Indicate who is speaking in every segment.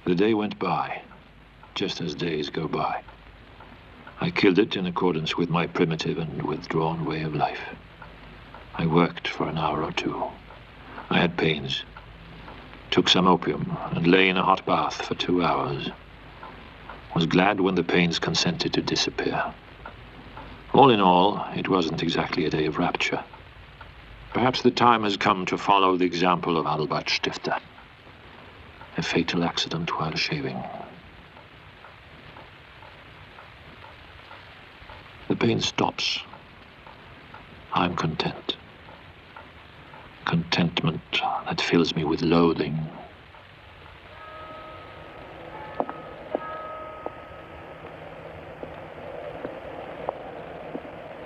Speaker 1: The day went by, just as days go by. I killed it in accordance with my primitive and withdrawn way of life. I worked for an hour or two. I had pains, took some opium, and lay in a hot bath for 2 hours. Was glad when the pains consented to disappear. All in all, it wasn't exactly a day of rapture. Perhaps the time has come to follow the example of Albert Stifter. A fatal accident while shaving. The pain stops. I'm content. Contentment that fills me with loathing.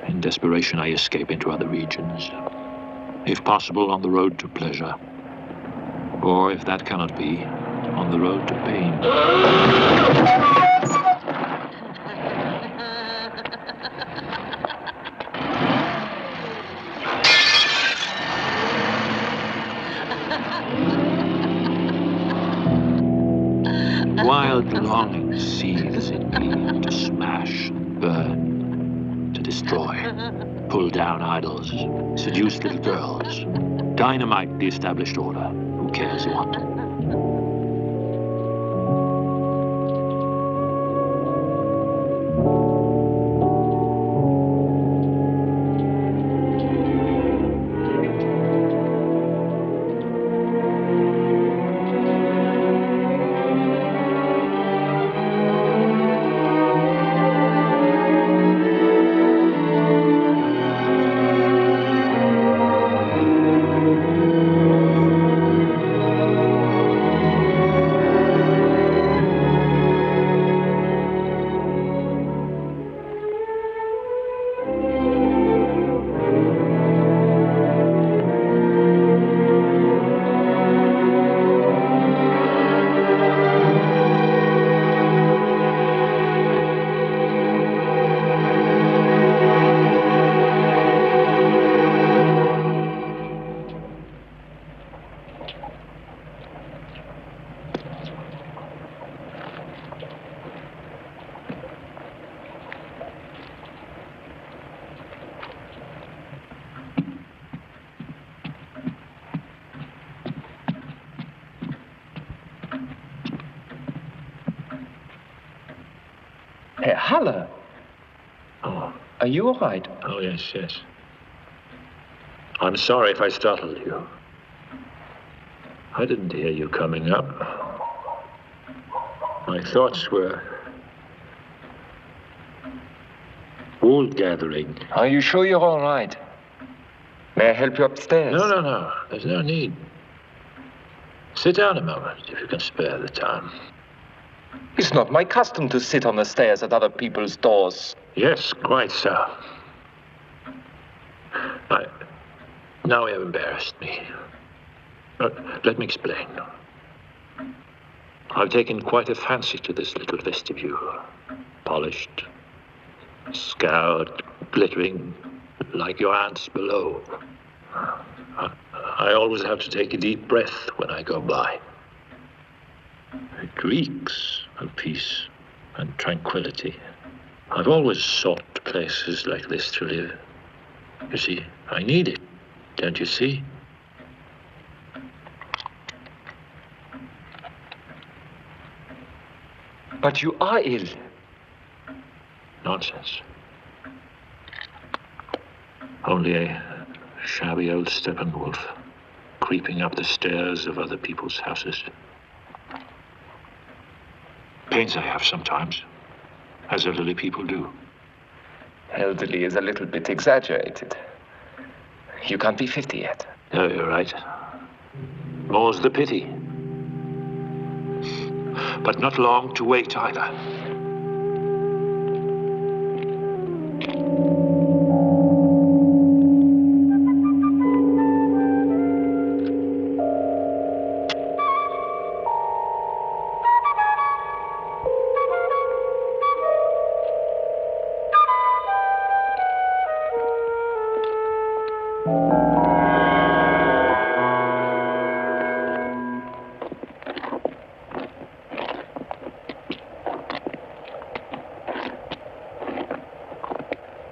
Speaker 1: In desperation, I escape into other regions. If possible, on the road to pleasure. Or, if that cannot be, on the road to pain. Wild longing seethes in me to smash and burn, to destroy, pull down idols, seduce little girls, dynamite the established order. Who cares what?
Speaker 2: Halle.
Speaker 1: Oh.
Speaker 2: Are you all right?
Speaker 1: Oh, yes, yes. I'm sorry if I startled you. I didn't hear you coming up. My thoughts were wool gathering.
Speaker 2: Are you sure you're all right? May I help you upstairs?
Speaker 1: No. There's no need. Sit down a moment, if you can spare the time.
Speaker 2: It's not my custom to sit on the stairs at other people's doors.
Speaker 1: Yes, quite so. Now you have embarrassed me. Let me explain. I've taken quite a fancy to this little vestibule. Polished, scoured, glittering, like your aunt's below. I always have to take a deep breath when I go by. It reeks of peace and tranquility. I've always sought places like this to live. You see, I need it, don't you see?
Speaker 2: But you are ill.
Speaker 1: Nonsense. Only a shabby old Steppenwolf creeping up the stairs of other people's houses. Pains I have sometimes, as elderly people do.
Speaker 2: Elderly is a little bit exaggerated. You can't be 50 yet.
Speaker 1: No, you're right. More's the pity. But not long to wait either.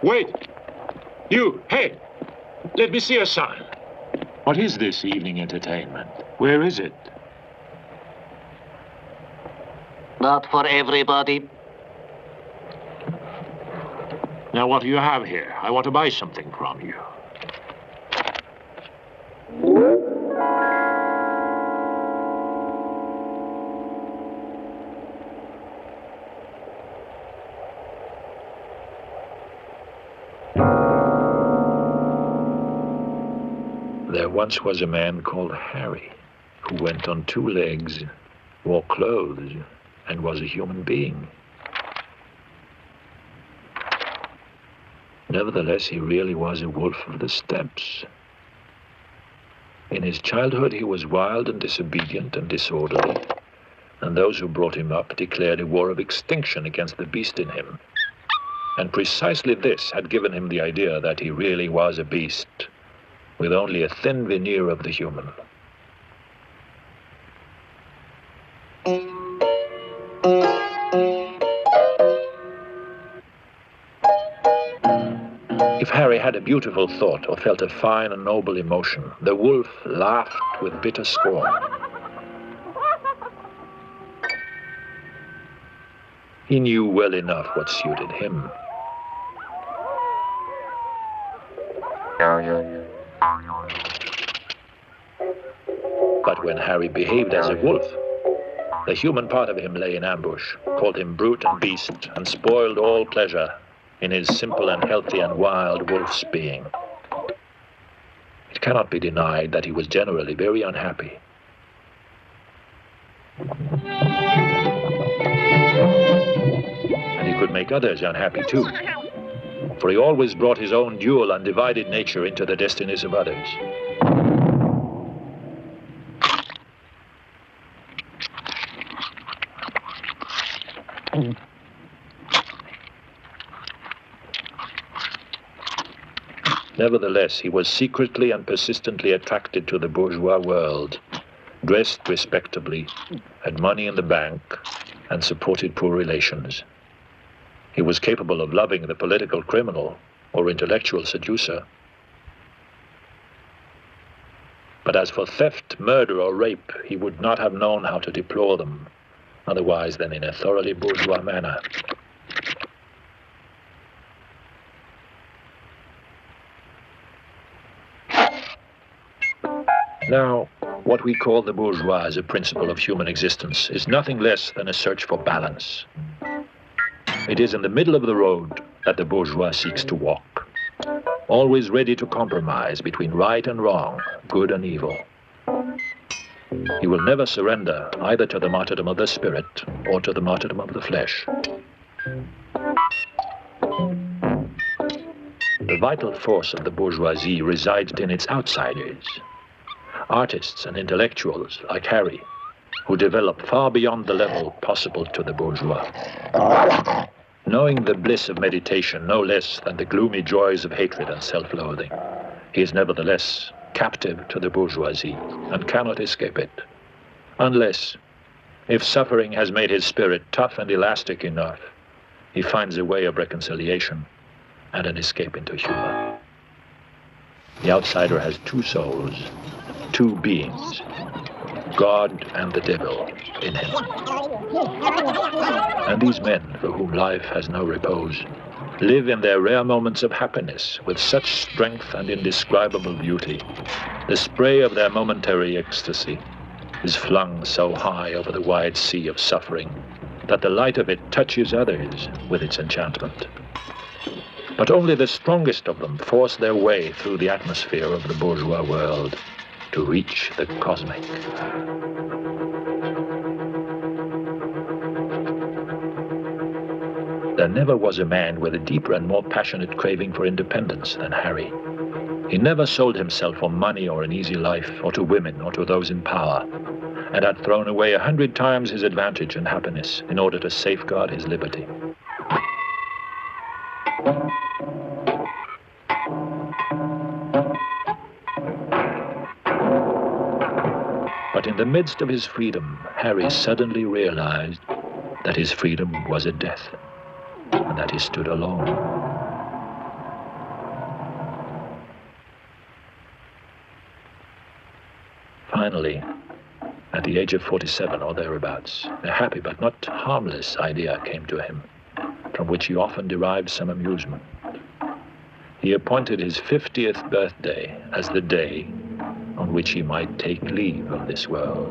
Speaker 1: Wait! You, hey! Let me see your son. What is this evening entertainment? Where is it?
Speaker 3: Not for everybody.
Speaker 1: Now, what do you have here? I want to buy something from you. There once was a man called Harry, who went on two legs, wore clothes, and was a human being. Nevertheless, he really was a wolf of the steppes. In his childhood, he was wild and disobedient and disorderly, and those who brought him up declared a war of extinction against the beast in him. And precisely this had given him the idea that he really was a beast, with only a thin veneer of the human. If Harry had a beautiful thought or felt a fine and noble emotion, the wolf laughed with bitter scorn. He knew well enough what suited him. But when Harry behaved as a wolf, the human part of him lay in ambush, called him brute and beast, and spoiled all pleasure in his simple and healthy and wild wolf's being. It cannot be denied that he was generally very unhappy. And he could make others unhappy too, for he always brought his own dual, undivided nature into the destinies of others. Nevertheless, he was secretly and persistently attracted to the bourgeois world, dressed respectably, had money in the bank, and supported poor relations. He was capable of loving the political criminal or intellectual seducer. But as for theft, murder, or rape, he would not have known how to deplore them, otherwise than in a thoroughly bourgeois manner. Now, what we call the bourgeois as a principle of human existence is nothing less than a search for balance. It is in the middle of the road that the bourgeois seeks to walk, always ready to compromise between right and wrong, good and evil. He will never surrender either to the martyrdom of the spirit or to the martyrdom of the flesh. The vital force of the bourgeoisie resides in its outsiders, artists and intellectuals like Harry, who develop far beyond the level possible to the bourgeois. Knowing the bliss of meditation no less than the gloomy joys of hatred and self-loathing, he is nevertheless captive to the bourgeoisie and cannot escape it, unless, if suffering has made his spirit tough and elastic enough, he finds a way of reconciliation and an escape into humor. The outsider has two souls, two beings, God and the devil in him. And these men, for whom life has no repose, live in their rare moments of happiness with such strength and indescribable beauty. The spray of their momentary ecstasy is flung so high over the wide sea of suffering that the light of it touches others with its enchantment. But only the strongest of them force their way through the atmosphere of the bourgeois world to reach the cosmic. There never was a man with a deeper and more passionate craving for independence than Harry. He never sold himself for money or an easy life, or to women, or to those in power, and had thrown away 100 times his advantage and happiness in order to safeguard his liberty. But in the midst of his freedom, Harry suddenly realized that his freedom was a death, and that he stood alone. Finally, at the age of 47 or thereabouts, a happy but not harmless idea came to him, from which he often derived some amusement. He appointed his 50th birthday as the day on which he might take leave of this world.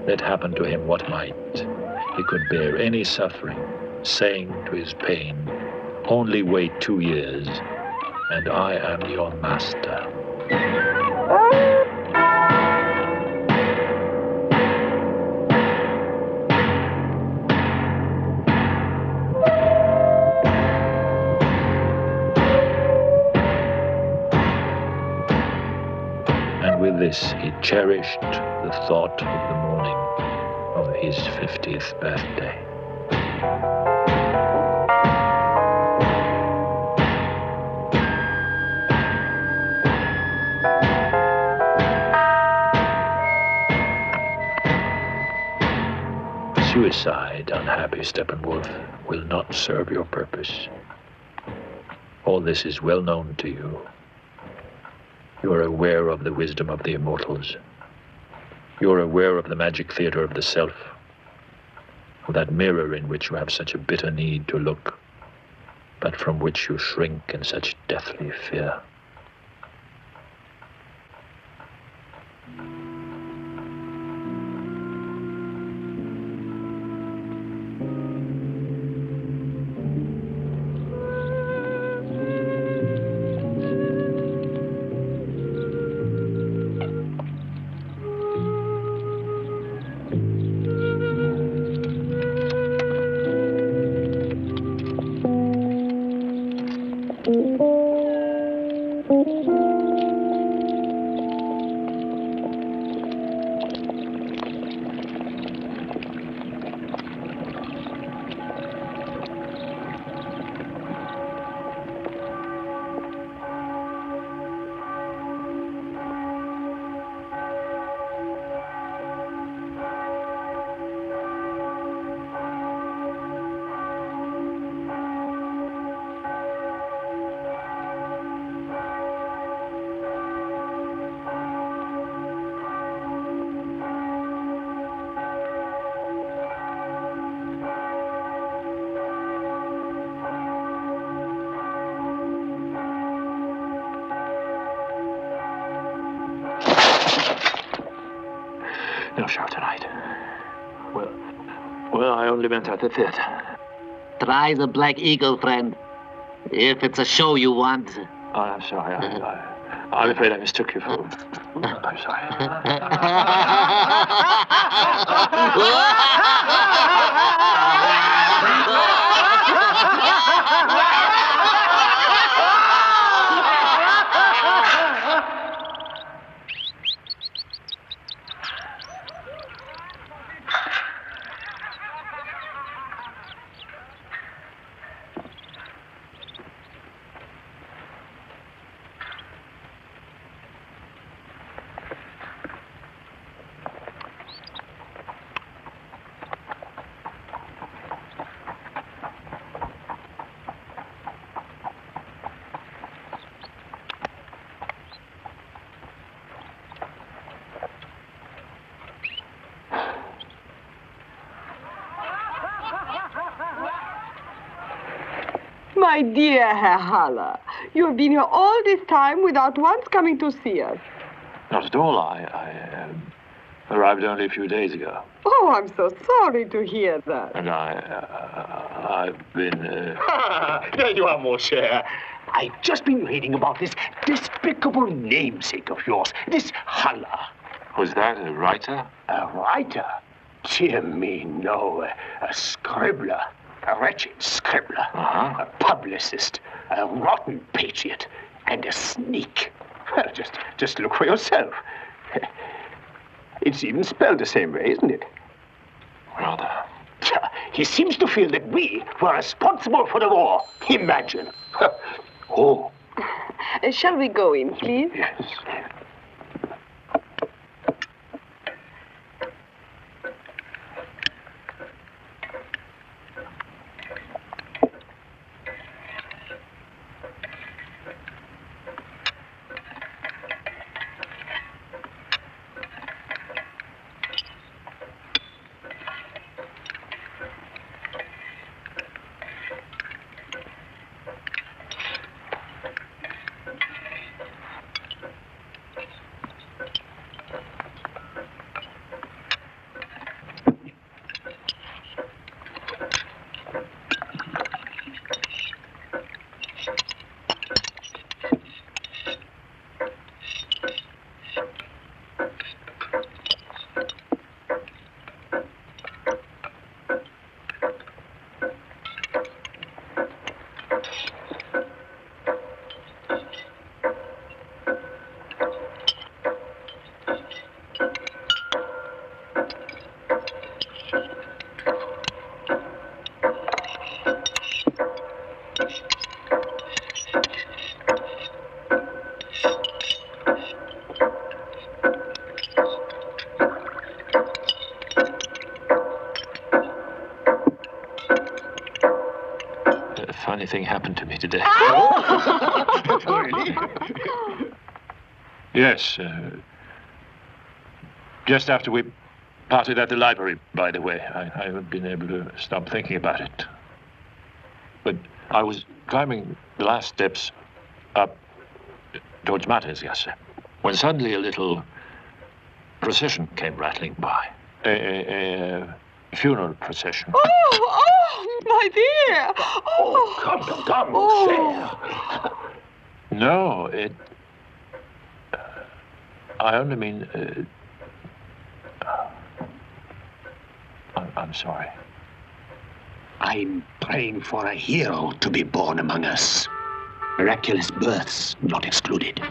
Speaker 1: Let happen to him what might, he could bear any suffering, saying to his pain, "Only wait 2 years, and I am your master." And with this, he cherished the thought of the morning of his 50th birthday. Suicide, unhappy Steppenwolf, will not serve your purpose. All this is well known to you. You are aware of the wisdom of the immortals. You are aware of the magic theater of the self, of that mirror in which you have such a bitter need to look, but from which you shrink in such deathly fear. Well, I only meant at the theater.
Speaker 3: Try the Black Eagle, friend. If it's a show you want.
Speaker 1: Oh, I'm sorry. I'm afraid I mistook you for... I'm sorry.
Speaker 4: My dear Herr Haller, you have been here all this time without once coming to see us.
Speaker 1: Not at all. I arrived only a few days ago.
Speaker 4: Oh, I'm so sorry to hear that.
Speaker 1: And I've been...
Speaker 5: There you are, mon cher. I've just been reading about this despicable namesake of yours, this Haller.
Speaker 1: Was that a writer?
Speaker 5: A writer? Dear me, no. A scribbler. A wretched scribbler.
Speaker 1: Uh-huh.
Speaker 5: A publicist. A rotten patriot. And a sneak. Well, just look for yourself. It's even spelled the same way, isn't it?
Speaker 1: Rather.
Speaker 5: He seems to feel that we were responsible for the war. Imagine. Oh.
Speaker 4: Shall we go in, please?
Speaker 5: Yes.
Speaker 1: Funny thing happened to me today.
Speaker 5: Really?
Speaker 1: Yes. Just after we parted at the library, by the way. I haven't been able to stop thinking about it. But I was climbing the last steps up towards Matters, yes, when suddenly a little procession came rattling by. A funeral procession.
Speaker 4: Oh, my dear.
Speaker 5: Oh, come, mon cher.
Speaker 1: No, I only mean... I'm sorry.
Speaker 5: I'm praying for a hero to be born among us. Miraculous births not excluded.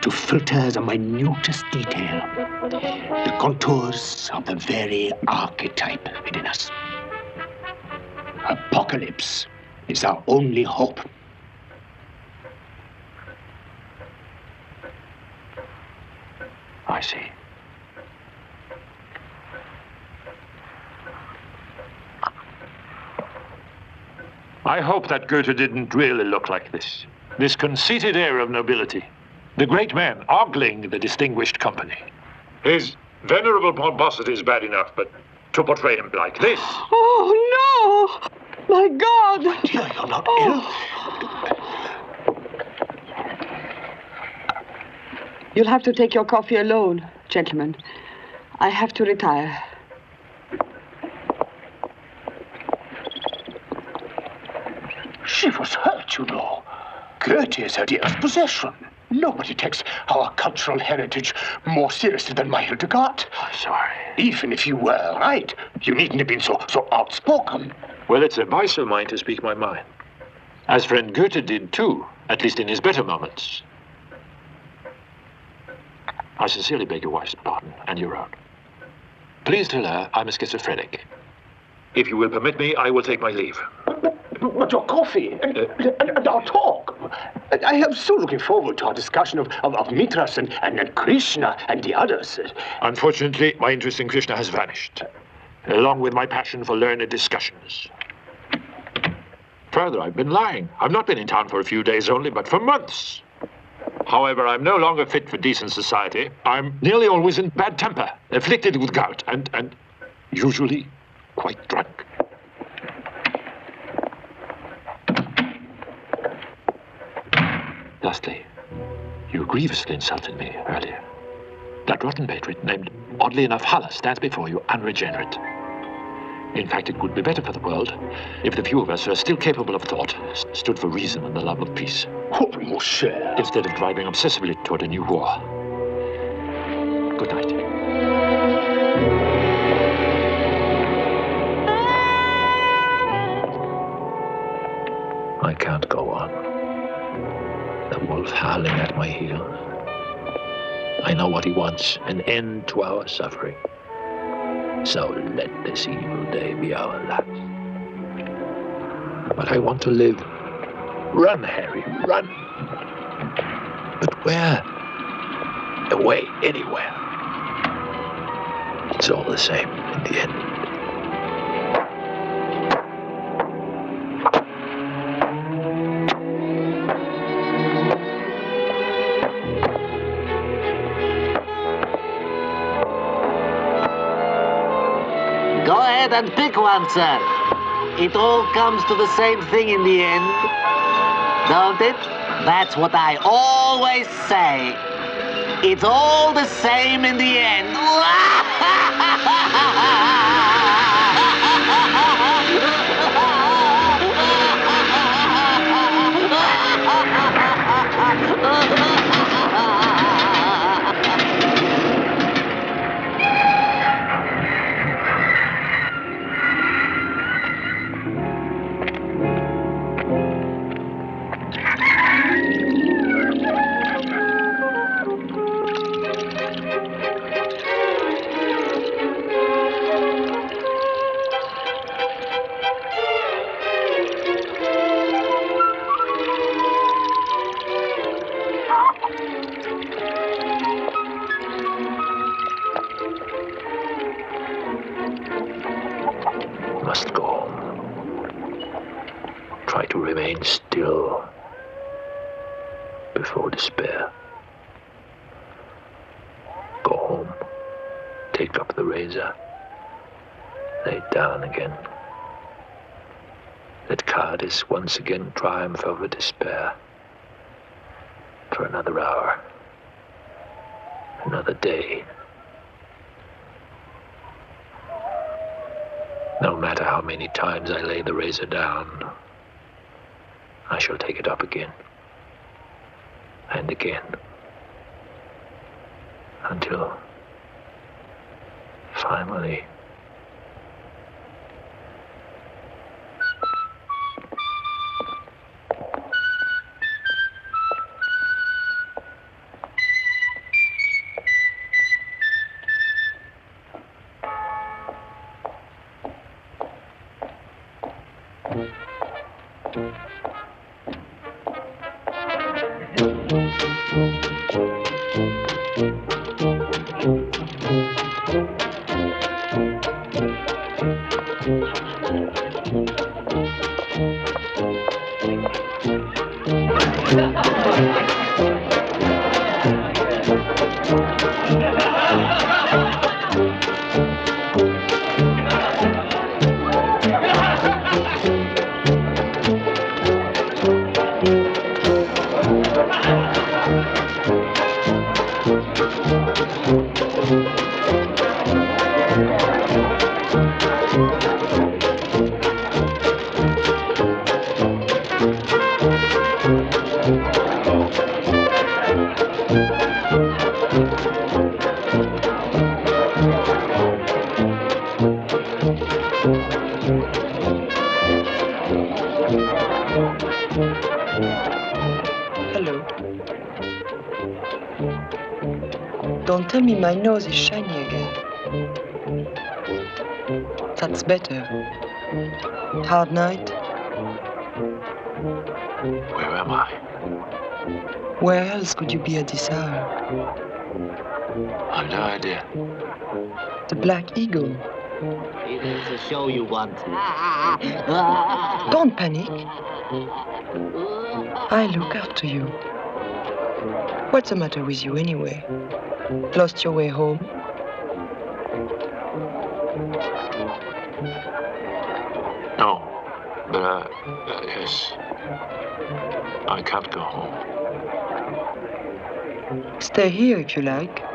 Speaker 5: To filter the minutest detail, the contours of the very archetype within us. Apocalypse is our only hope.
Speaker 1: I see. I hope that Goethe didn't really look like this. This conceited air of nobility. The great man ogling the distinguished company. His venerable pomposity is bad enough, but to portray him like this...
Speaker 4: Oh, no! My God!
Speaker 5: Dear, you're not ill.
Speaker 4: You'll have to take your coffee alone, gentlemen. I have to retire.
Speaker 5: She was hurt, you know. Goethe is her dearest possession. Nobody takes our cultural heritage more seriously than my Hildegard.
Speaker 1: I'm sorry.
Speaker 5: Even if you were right, you needn't have been so outspoken.
Speaker 1: Well, it's a vice of mine to speak my mind. As friend Goethe did too, at least in his better moments. I sincerely beg your wife's pardon, and your own. Please tell her I'm a schizophrenic. If you will permit me, I will take my leave.
Speaker 5: But your coffee and our talk. I am so looking forward to our discussion of Mithras and Krishna and the others.
Speaker 1: Unfortunately, my interest in Krishna has vanished, along with my passion for learned discussions. Further, I've been lying. I've not been in town for a few days only, but for months. However, I'm no longer fit for decent society. I'm nearly always in bad temper, afflicted with gout, and usually quite drunk. Lastly, you grievously insulted me earlier. That rotten patriot named, oddly enough, Haller stands before you unregenerate. In fact, it would be better for the world if the few of us who are still capable of thought stood for reason and the love of peace.
Speaker 5: Oh, mon cher.
Speaker 1: Instead of driving obsessively toward a new war. Good night. I can't go on. The wolf howling at my heels. I know what he wants, an end to our suffering. So let this evil day be our last. But I want to live. Run, Harry, run. But where? Away, anywhere. It's all the same in the end.
Speaker 3: Go ahead and pick one, sir. It all comes to the same thing in the end, don't it? That's what I always say. It's all the same in the end. Must go home. Try to remain still before despair. Go home. Take up the razor. Lay it down again. Let cowardice once again triumph over despair. For another hour. Another day. No matter how many times I lay the razor down, I shall take it up again. And again. Until finally...
Speaker 6: Hello. Don't tell me my nose is shiny again. That's better. Hard night?
Speaker 1: Where am I?
Speaker 6: Where else could you be at this hour?
Speaker 1: I've no idea.
Speaker 6: The Black Eagle.
Speaker 3: It is a show you want.
Speaker 6: Don't panic. I look after you. What's the matter with you anyway? Lost your way home?
Speaker 1: No, but yes. I can't go home.
Speaker 6: Stay here if you like.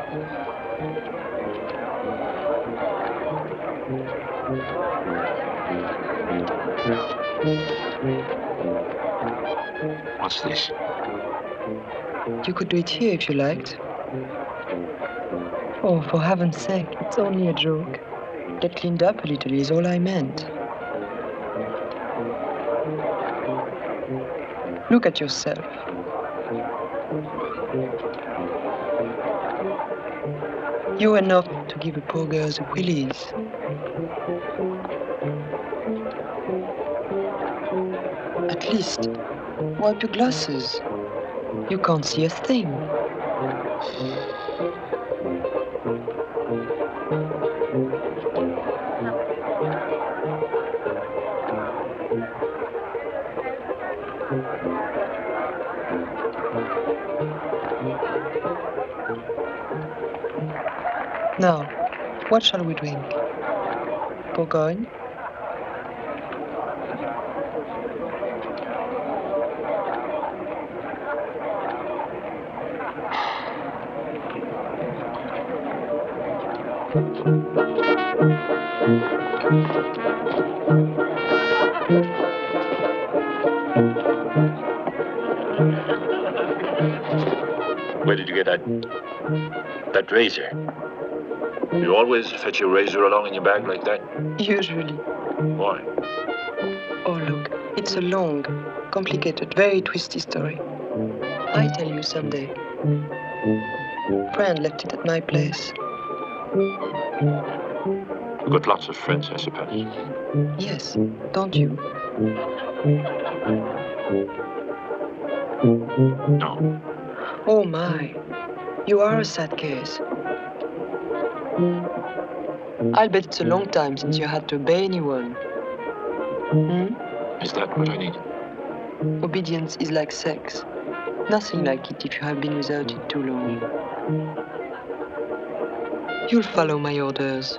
Speaker 1: What's this?
Speaker 6: You could do it here if you liked. Oh, for heaven's sake, it's only a joke. Get cleaned up a little is all I meant. Look at yourself. You're enough to give a poor girl the willies. At least, wipe your glasses. You can't see a thing. Now, what shall we drink? Bourgogne?
Speaker 1: Where did you get that razor? You always fetch your razor along in your bag like that?
Speaker 6: Usually.
Speaker 1: Why?
Speaker 6: Oh, look, it's a long, complicated, very twisty story. I tell you someday. Friend left it at my place.
Speaker 1: You've got lots of friends, I suppose.
Speaker 6: Yes, don't you?
Speaker 1: No.
Speaker 6: Oh my, you are a sad case. I'll bet it's a long time since you had to obey anyone. Hmm?
Speaker 1: Is that what I need?
Speaker 6: Obedience is like sex. Nothing like it if you have been without it too long. You'll follow my orders.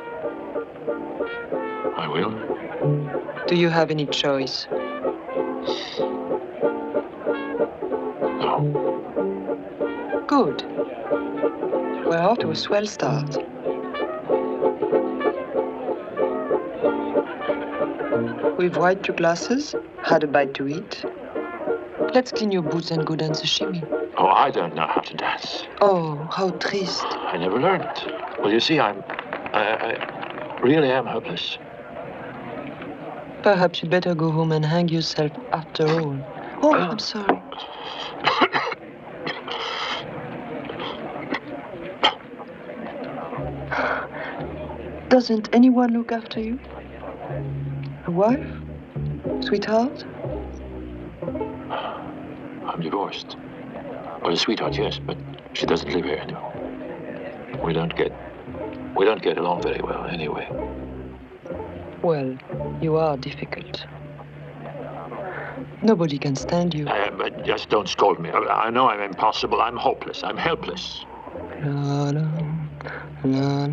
Speaker 1: I will.
Speaker 6: Do you have any choice?
Speaker 1: No.
Speaker 6: Good. We're off to a swell start. We've wiped your glasses, had a bite to eat. Let's clean your boots and go dance a shimmy.
Speaker 1: Oh, I don't know how to dance.
Speaker 6: Oh, how triste.
Speaker 1: I never learned. Well, you see, I really am hopeless.
Speaker 6: Perhaps you'd better go home and hang yourself after all. Oh, I'm sorry. Doesn't anyone look after you? A wife? Sweetheart?
Speaker 1: I'm divorced. Well, a sweetheart, yes, but she doesn't live here anymore. We don't get along very well anyway.
Speaker 6: Well, you are difficult. Nobody can stand you.
Speaker 1: But just don't scold me. I know I'm impossible. I'm hopeless. I'm helpless.
Speaker 6: La, la, la, la.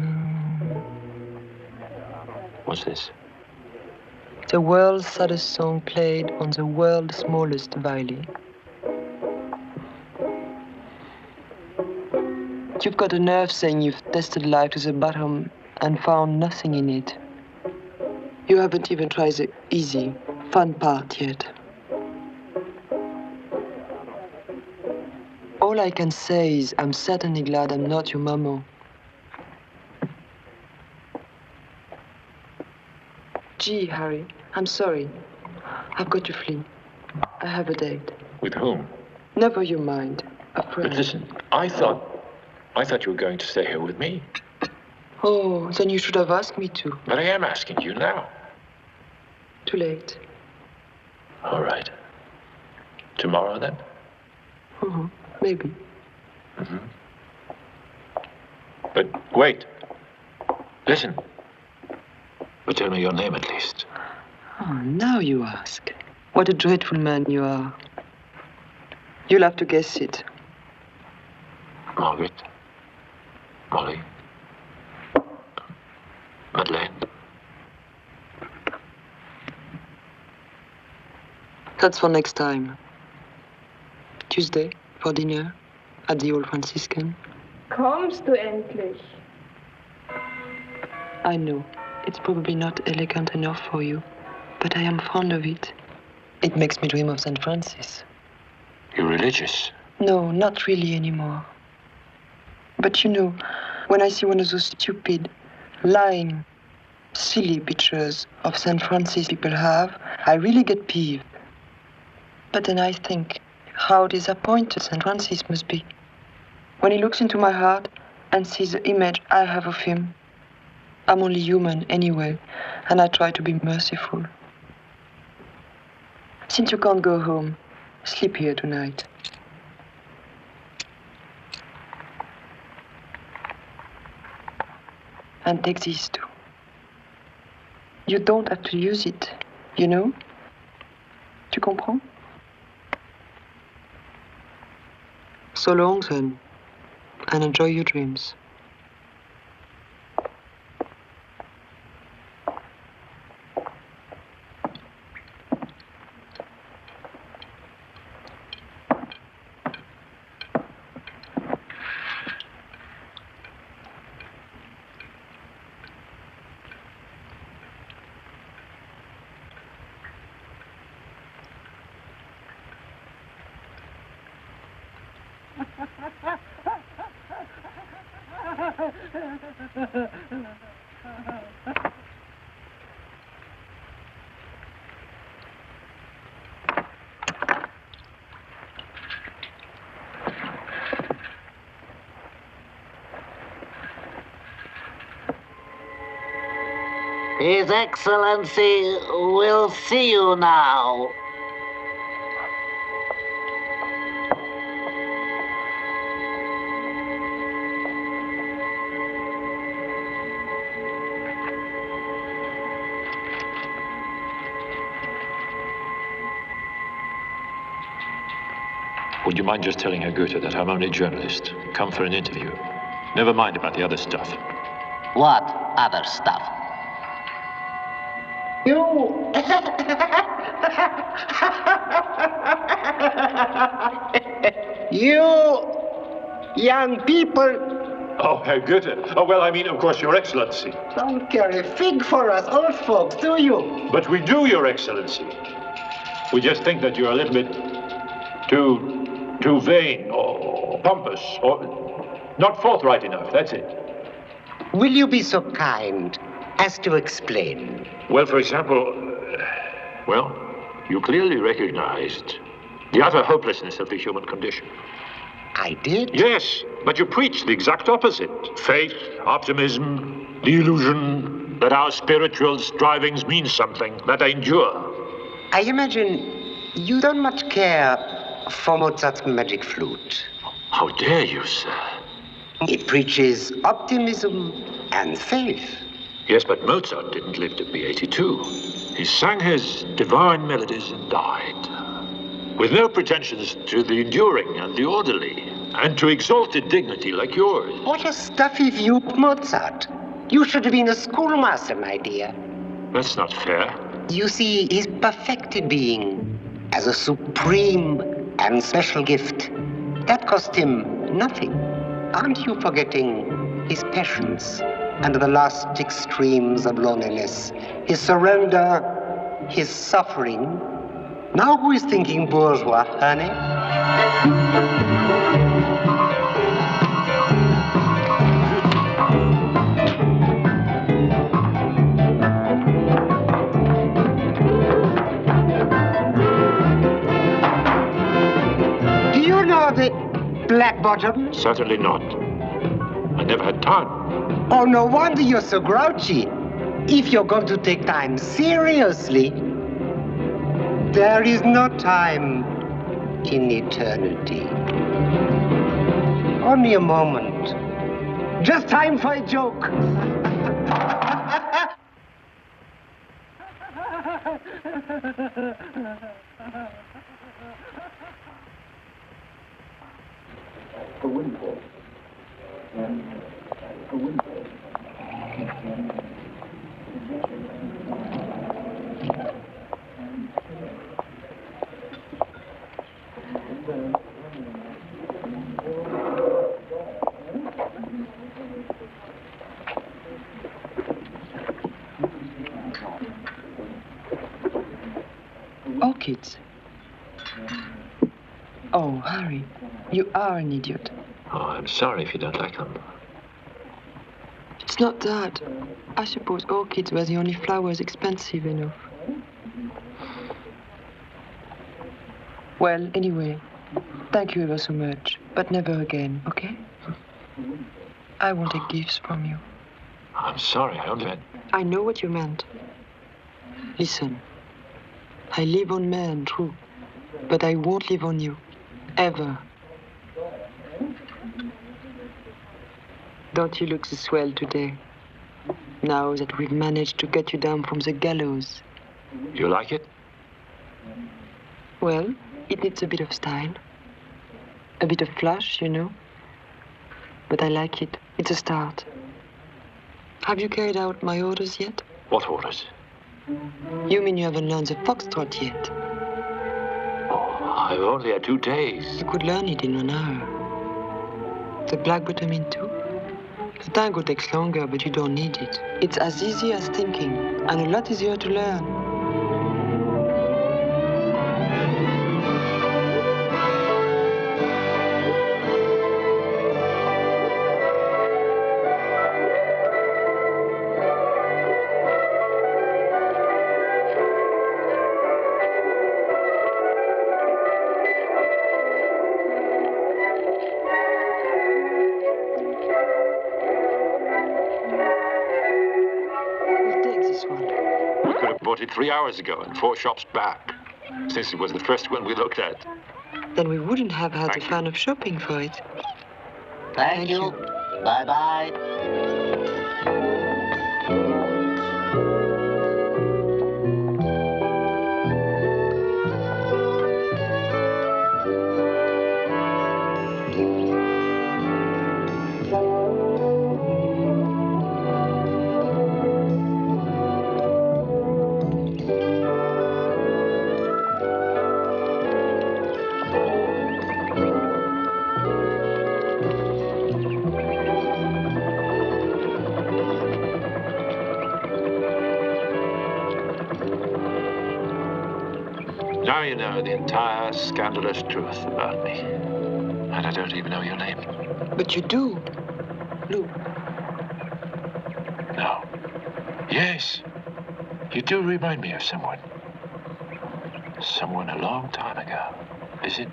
Speaker 1: What's this?
Speaker 6: The world's saddest song played on the world's smallest violin. You've got a nerve saying you've tested life to the bottom and found nothing in it. You haven't even tried the easy, fun part yet. All I can say is I'm certainly glad I'm not your mama. Gee, Harry, I'm sorry. I've got to flee. I have a date.
Speaker 1: With whom?
Speaker 6: Never you mind. A friend.
Speaker 1: But listen, I thought you were going to stay here with me.
Speaker 6: Oh, then you should have asked me to.
Speaker 1: But I am asking you now.
Speaker 6: Too late.
Speaker 1: All right. Tomorrow, then?
Speaker 6: Maybe.
Speaker 1: Mm-hmm. But wait. Listen. But tell me your name at least.
Speaker 6: Oh, now you ask. What a dreadful man you are. You'll have to guess it.
Speaker 1: Margaret. Molly. Madeleine.
Speaker 6: That's for next time. Tuesday, for dinner, at the Old Franciscan.
Speaker 4: Kommst du endlich?
Speaker 6: I know, it's probably not elegant enough for you, but I am fond of it. It makes me dream of St. Francis.
Speaker 1: You're religious?
Speaker 6: No, not really anymore. But you know, when I see one of those stupid, lying, silly pictures of St. Francis people have, I really get peeved. But then I think how disappointed St. Francis must be when he looks into my heart and sees the image I have of him. I'm only human anyway, and I try to be merciful. Since you can't go home, sleep here tonight. And take these too. You don't have to use it, you know? Tu comprends? So long then, and enjoy your dreams.
Speaker 3: His Excellency will see you now.
Speaker 1: Would you mind just telling Herr Goethe that I'm only a journalist, come for an interview? Never mind about the other stuff.
Speaker 3: What other stuff?
Speaker 5: You... you young people
Speaker 1: Oh, Herr Goethe. Oh, well, I mean, of course, Your Excellency.
Speaker 5: don't care a fig for us old folks, do you?
Speaker 1: But we do, Your Excellency. We just think that you're a little bit too vain or pompous or not forthright enough, that's it.
Speaker 5: Will you be so kind as to explain?
Speaker 1: Well, for example, you clearly recognized the utter hopelessness of the human condition.
Speaker 5: I did?
Speaker 1: Yes, but you preach the exact opposite. Faith, optimism, the illusion that our spiritual strivings mean something, that they endure.
Speaker 5: I imagine you don't much care for Mozart's magic flute.
Speaker 1: How dare you, sir?
Speaker 5: It preaches optimism and faith.
Speaker 1: Yes, but Mozart didn't live to be 82. He sang his divine melodies and died, with no pretensions to the enduring and the orderly, and to exalted dignity like yours.
Speaker 5: What a stuffy view of Mozart. You should have been a schoolmaster, my dear.
Speaker 1: That's not fair.
Speaker 5: You see, his perfected being as a supreme and special gift. That cost him nothing. Aren't you forgetting his passions under the last extremes of loneliness, his surrender, his suffering? Now who is thinking bourgeois, honey? Black bottom?
Speaker 1: Certainly not. I never had time.
Speaker 5: Oh, no wonder you're so grouchy. If you're going to take time seriously, there is no time in eternity. Only a moment. Just time for a joke.
Speaker 1: A windfall. A windfall.
Speaker 6: Orchids. Oh, Harry, you are an idiot.
Speaker 1: Oh, I'm sorry if you don't like them.
Speaker 6: It's not that. I suppose orchids were the only flowers expensive enough. Well, anyway, thank you ever so much, but never again, okay? I won't take gifts from you.
Speaker 1: I'm sorry, I only meant...
Speaker 6: I know what you meant. Listen, I live on men, true, but I won't live on you, ever. Don't you look so swell today, now that we've managed to get you down from the gallows?
Speaker 1: You like it?
Speaker 6: Well, it needs a bit of style. A bit of flash, you know. But I like it. It's a start. Have you carried out my orders yet?
Speaker 1: What orders?
Speaker 6: You mean you haven't learned the foxtrot yet?
Speaker 1: Oh, I've only had 2 days.
Speaker 6: You could learn it in 1 hour. The black bottom in 2? The tango takes longer, but you don't need it. It's as easy as thinking, and a lot easier to learn.
Speaker 1: Bought it 3 hours ago and 4 shops back, since it was the first one we looked at.
Speaker 6: Then we wouldn't have had the fun of shopping for it.
Speaker 3: Thank you. Bye-bye.
Speaker 1: Now you know the entire scandalous truth about me. And I don't even know your name.
Speaker 6: But you do. Lou.
Speaker 1: No. Yes. You do remind me of someone. Someone a long time ago. Is it?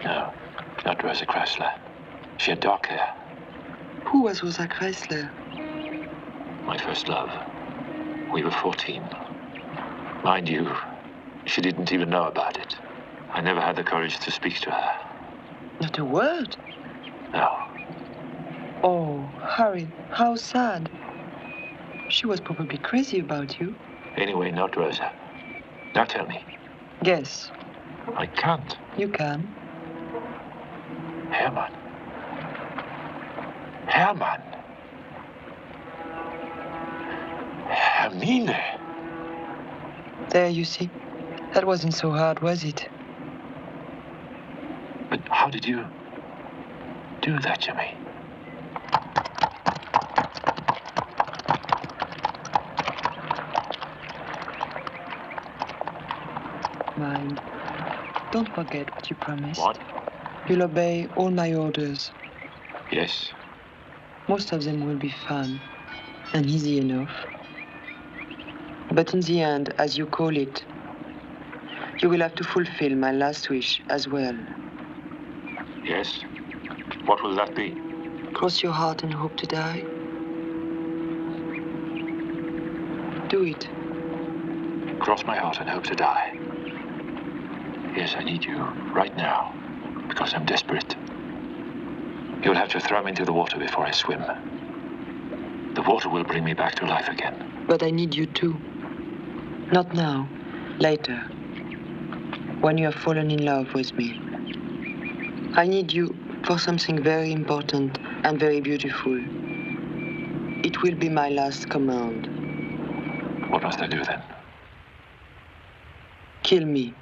Speaker 1: No, not Rosa Chrysler. She had dark hair.
Speaker 6: Who was Rosa Chrysler?
Speaker 1: My first love. We were 14. Mind you, she didn't even know about it. I never had the courage to speak to her.
Speaker 6: Not a word?
Speaker 1: No.
Speaker 6: Oh, Harry, how sad. She was probably crazy about you.
Speaker 1: Anyway, not Rosa. Now tell me.
Speaker 6: Guess.
Speaker 1: I can't.
Speaker 6: You can.
Speaker 1: Hermann. Hermann. Hermine.
Speaker 6: There, you see. That wasn't so hard, was it?
Speaker 1: But how did you do that to me?
Speaker 6: Mind. Don't forget what you promised.
Speaker 1: What?
Speaker 6: You'll obey all my orders.
Speaker 1: Yes.
Speaker 6: Most of them will be fun and easy enough. But in the end, as you call it, you will have to fulfill my last wish as well.
Speaker 1: Yes? What will that be?
Speaker 6: Cross your heart and hope to die. Do it.
Speaker 1: Cross my heart and hope to die. Yes, I need you right now, because I'm desperate. You'll have to throw me into the water before I swim. The water will bring me back to life again.
Speaker 6: But I need you too. Not now. Later. When you have fallen in love with me. I need you for something very important and very beautiful. It will be my last command.
Speaker 1: What must I do then?
Speaker 6: Kill me.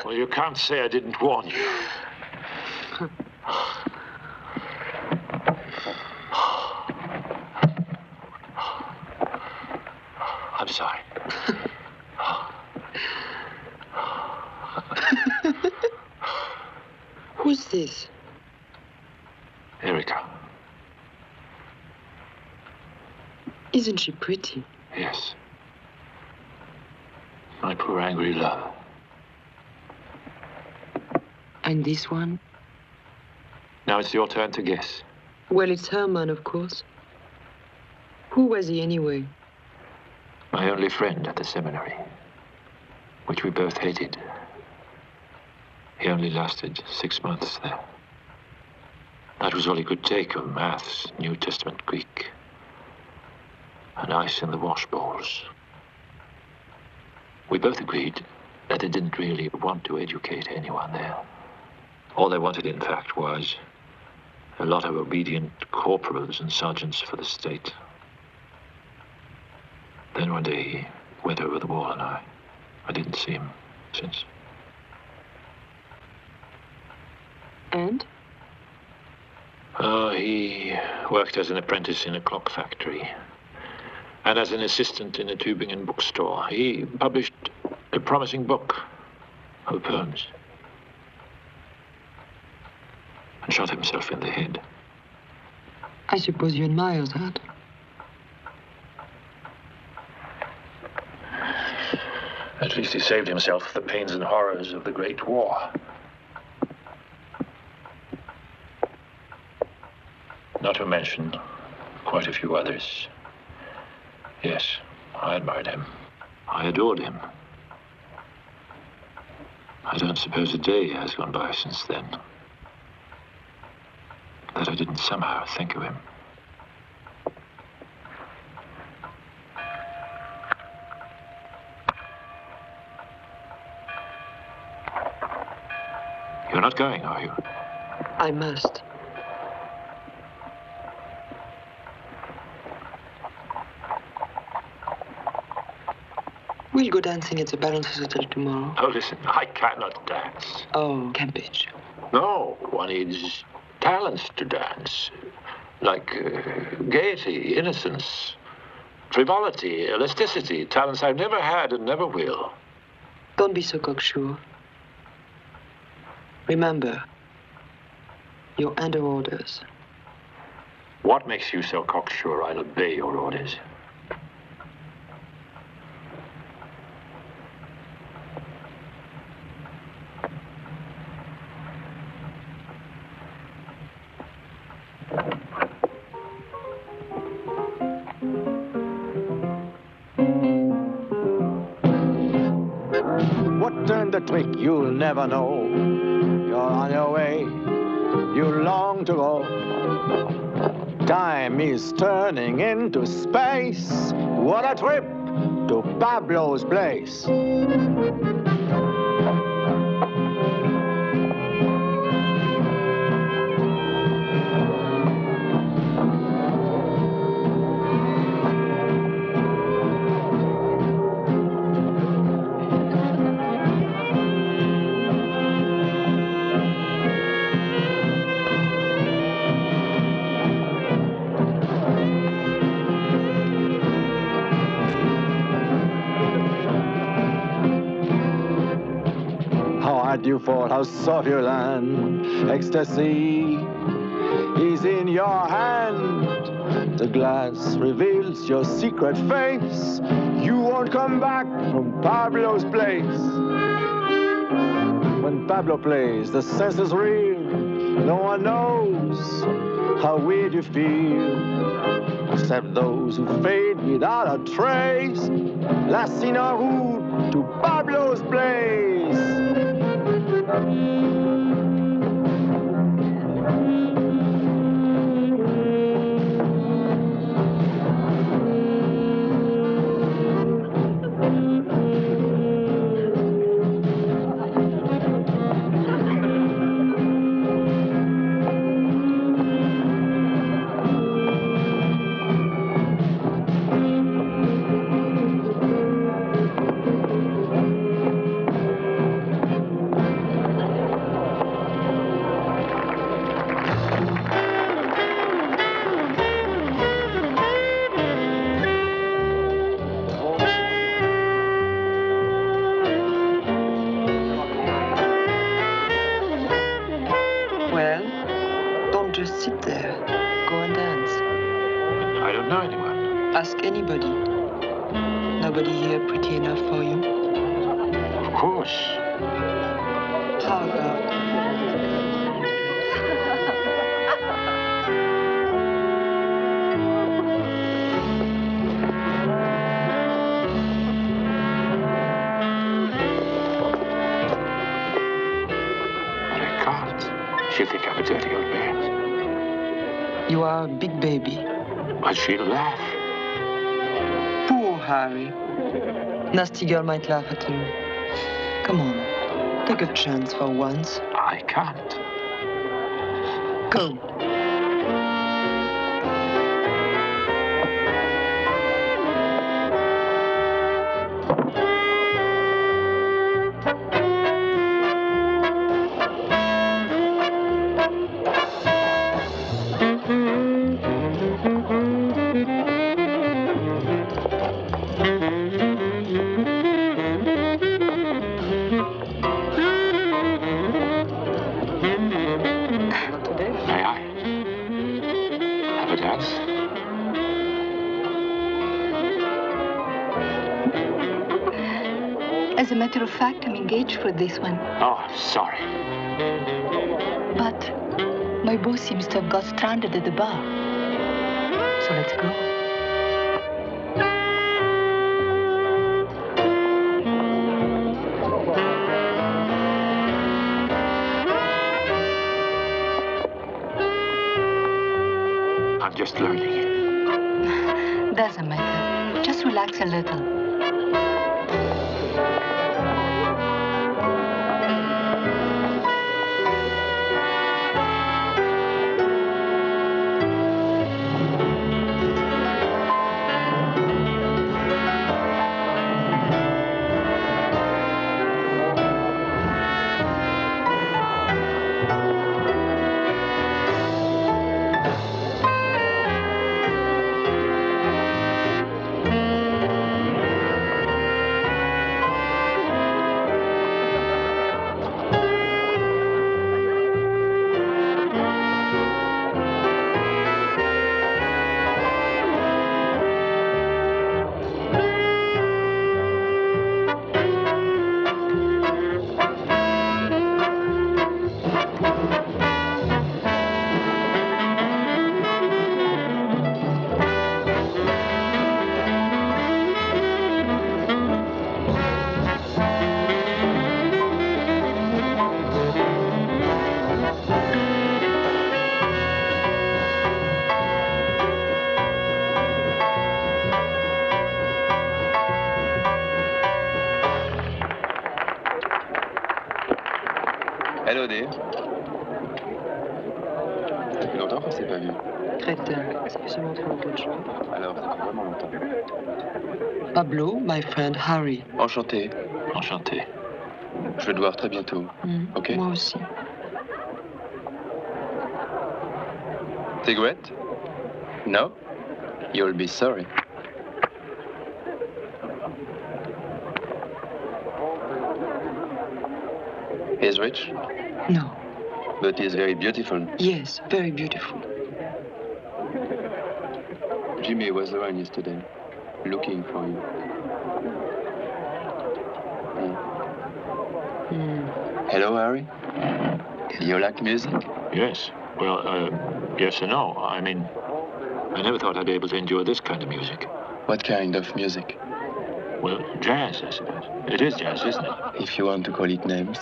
Speaker 1: Well, you can't say I didn't warn you. I'm sorry.
Speaker 6: Who's this?
Speaker 1: Erica.
Speaker 6: Isn't she pretty?
Speaker 1: Yes. My poor angry love.
Speaker 6: And this one?
Speaker 1: Now it's your turn to guess.
Speaker 6: Well, it's Herman, of course. Who was he anyway?
Speaker 1: My only friend at the seminary, which we both hated. He only lasted 6 months there. That was all he could take of maths, New Testament Greek, and ice in the wash bowls. We both agreed that they didn't really want to educate anyone there. All they wanted, in fact, was a lot of obedient corporals and sergeants for the state. Then one day he went over the wall and I didn't see him since.
Speaker 6: And?
Speaker 1: Oh, he worked as an apprentice in a clock factory and as an assistant in a Tübingen bookstore. He published a promising book of poems and shot himself in the head.
Speaker 6: I suppose you admire that.
Speaker 1: At least he saved himself the pains and horrors of the Great War. Not to mention quite a few others. Yes, I admired him. I adored him. I don't suppose a day has gone by since then that I didn't somehow think of him. You're not going, are you?
Speaker 6: I must. We'll go dancing at the Balances Hotel tomorrow.
Speaker 1: Oh, listen, I cannot dance.
Speaker 6: Oh, campage.
Speaker 1: No, one needs talents to dance. Like gaiety, innocence, frivolity, elasticity, talents I've never had and never will.
Speaker 6: Don't be so cocksure. Remember, you're under orders.
Speaker 1: What makes you so cocksure I'll obey your orders?
Speaker 7: What turned the trick, you'll never know. You're on your way, you long to go. Time is turning into space. What a trip to Pablo's place. You fall, how soft you land. Ecstasy is in your hand. The glass reveals your secret face. You won't come back from Pablo's place. When Pablo plays, the sense is real. No one knows how weird you feel, except those who fade without a trace. Last in our route to Pablo's place.
Speaker 6: Ask anybody. Nobody here pretty enough for you?
Speaker 1: Of course.
Speaker 6: How about...
Speaker 1: But I can't. She'll think I'm a dirty old man.
Speaker 6: You are a big baby.
Speaker 1: But she'll laugh.
Speaker 6: Poor Harry. Nasty girl might laugh at him. Come on, take a chance for once.
Speaker 1: I can't.
Speaker 6: Go.
Speaker 8: As a matter of fact, I'm engaged for this one.
Speaker 1: Oh, I'm sorry.
Speaker 8: But my boss seems to have got stranded at the bar. So let's go.
Speaker 1: I'm just learning.
Speaker 8: Doesn't matter. Just relax a little.
Speaker 9: Hello, dear. Ça fait longtemps qu'on s'est pas vu.
Speaker 6: Crétin, spécialement trop longtemps de jouer.
Speaker 9: Alors, ça fait vraiment longtemps.
Speaker 6: Pablo, my friend Harry.
Speaker 9: Enchanté.
Speaker 1: Enchanté.
Speaker 9: Je vais te voir très bientôt. Ok?
Speaker 6: Moi aussi.
Speaker 9: Cigarette? No? You'll be sorry. He's rich,
Speaker 6: No.
Speaker 9: but he's very beautiful.
Speaker 6: Yes, very beautiful.
Speaker 9: Jimmy was around yesterday, looking for you. Hello, Harry. You like music?
Speaker 1: Yes. Well, yes and no. I mean, I never thought I'd be able to enjoy this kind of music.
Speaker 9: What kind of music?
Speaker 1: Well, jazz, I suppose. It is jazz, isn't it?
Speaker 9: If you want to call it names.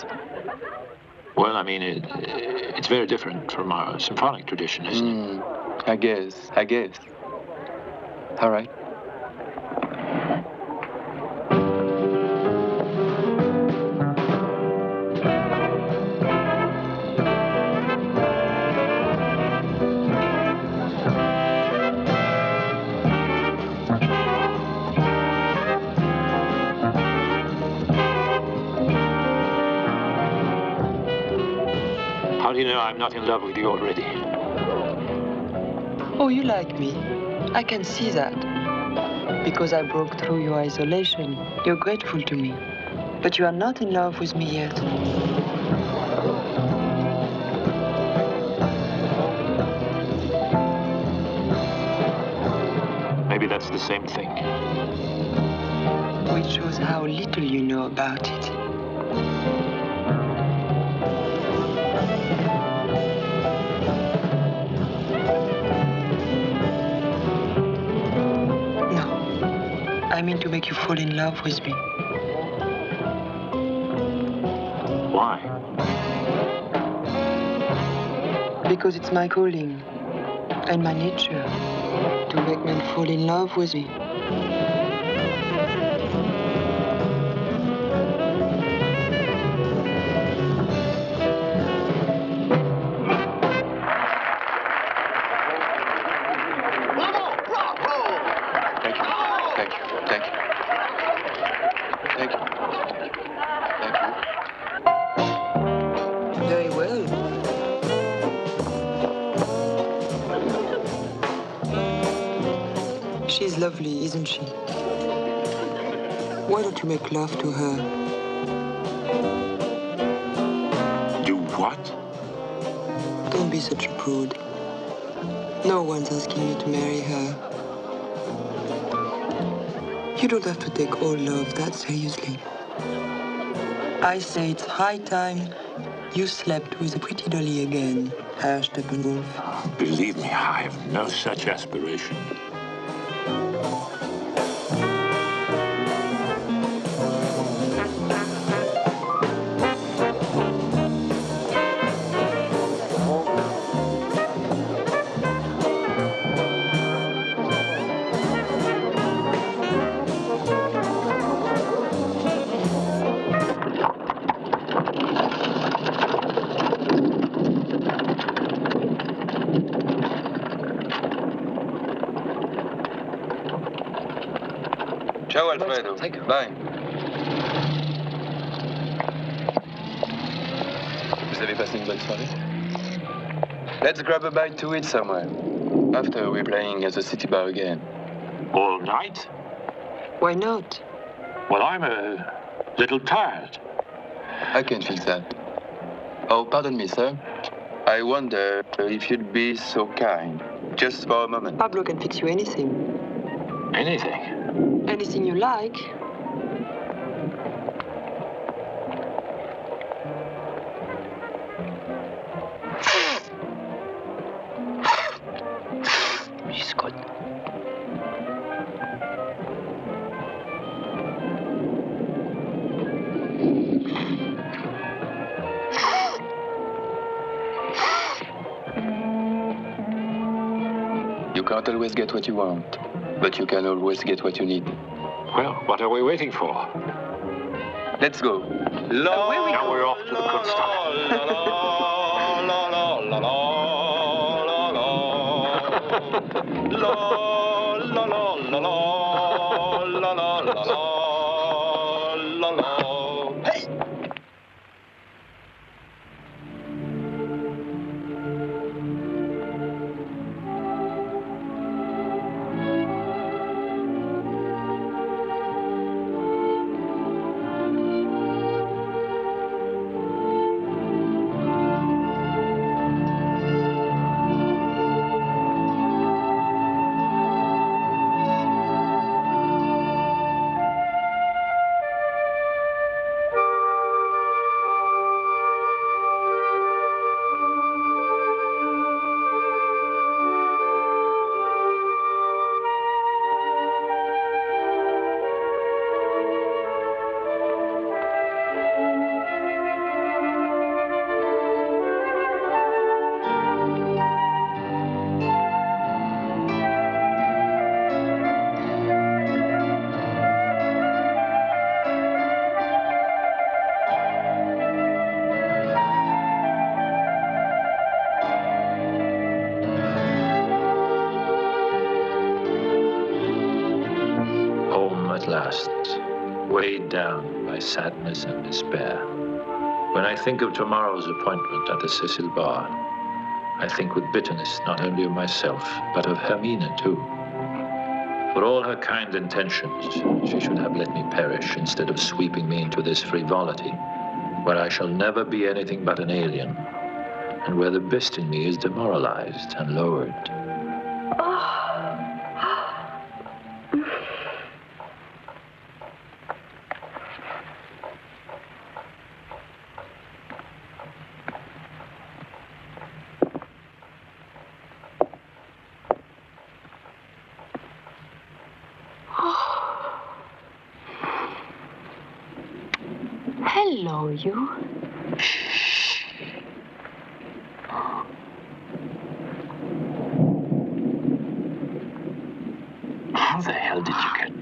Speaker 1: Well, I mean, it's very different from our symphonic tradition, isn't it?
Speaker 9: I guess. All right.
Speaker 1: How do you know I'm not in love with you already?
Speaker 6: Oh, you like me. I can see that. Because I broke through your isolation, you're grateful to me. But you are not in love with me yet.
Speaker 1: Maybe that's the same thing.
Speaker 6: Which shows how little you know about it. I mean to make you fall in love with me.
Speaker 1: Why?
Speaker 6: Because it's my calling and my nature to make men fall in love with me. Very well. She's lovely, isn't she? Why don't you make love to her?
Speaker 1: Do what?
Speaker 6: Don't be such a prude. No one's asking you to marry her. You don't have to take all love that seriously. I say it's high time you slept with a pretty dolly again, Herr Steppenwolf.
Speaker 1: Believe me, I have no such aspiration.
Speaker 9: Ciao, Alfredo. Bye. Vous avez passé une bonne soirée? Let's grab a bite to eat somewhere. After we're playing at the city bar again.
Speaker 1: All night?
Speaker 6: Why not?
Speaker 1: Well, I'm a little tired.
Speaker 9: I can feel that. Oh, pardon me, sir. I wonder if you'd be so kind, just for a moment.
Speaker 6: Pablo can fix you anything.
Speaker 1: Anything?
Speaker 6: Anything you like. She's good.
Speaker 9: You can't always get what you want, but you can always get what you need.
Speaker 1: Well, what are we waiting for?
Speaker 9: Let's go.
Speaker 2: Where we
Speaker 1: Now
Speaker 2: go?
Speaker 1: we're off to the Home at last, weighed down by sadness and despair. When I think of tomorrow's appointment at the Cecil Bar, I think with bitterness not only of myself, but of Hermina too. For all her kind intentions, she should have let me perish instead of sweeping me into this frivolity, where I shall never be anything but an alien, and where the best in me is demoralized and lowered.
Speaker 8: Hello, you.
Speaker 5: How the hell did you get...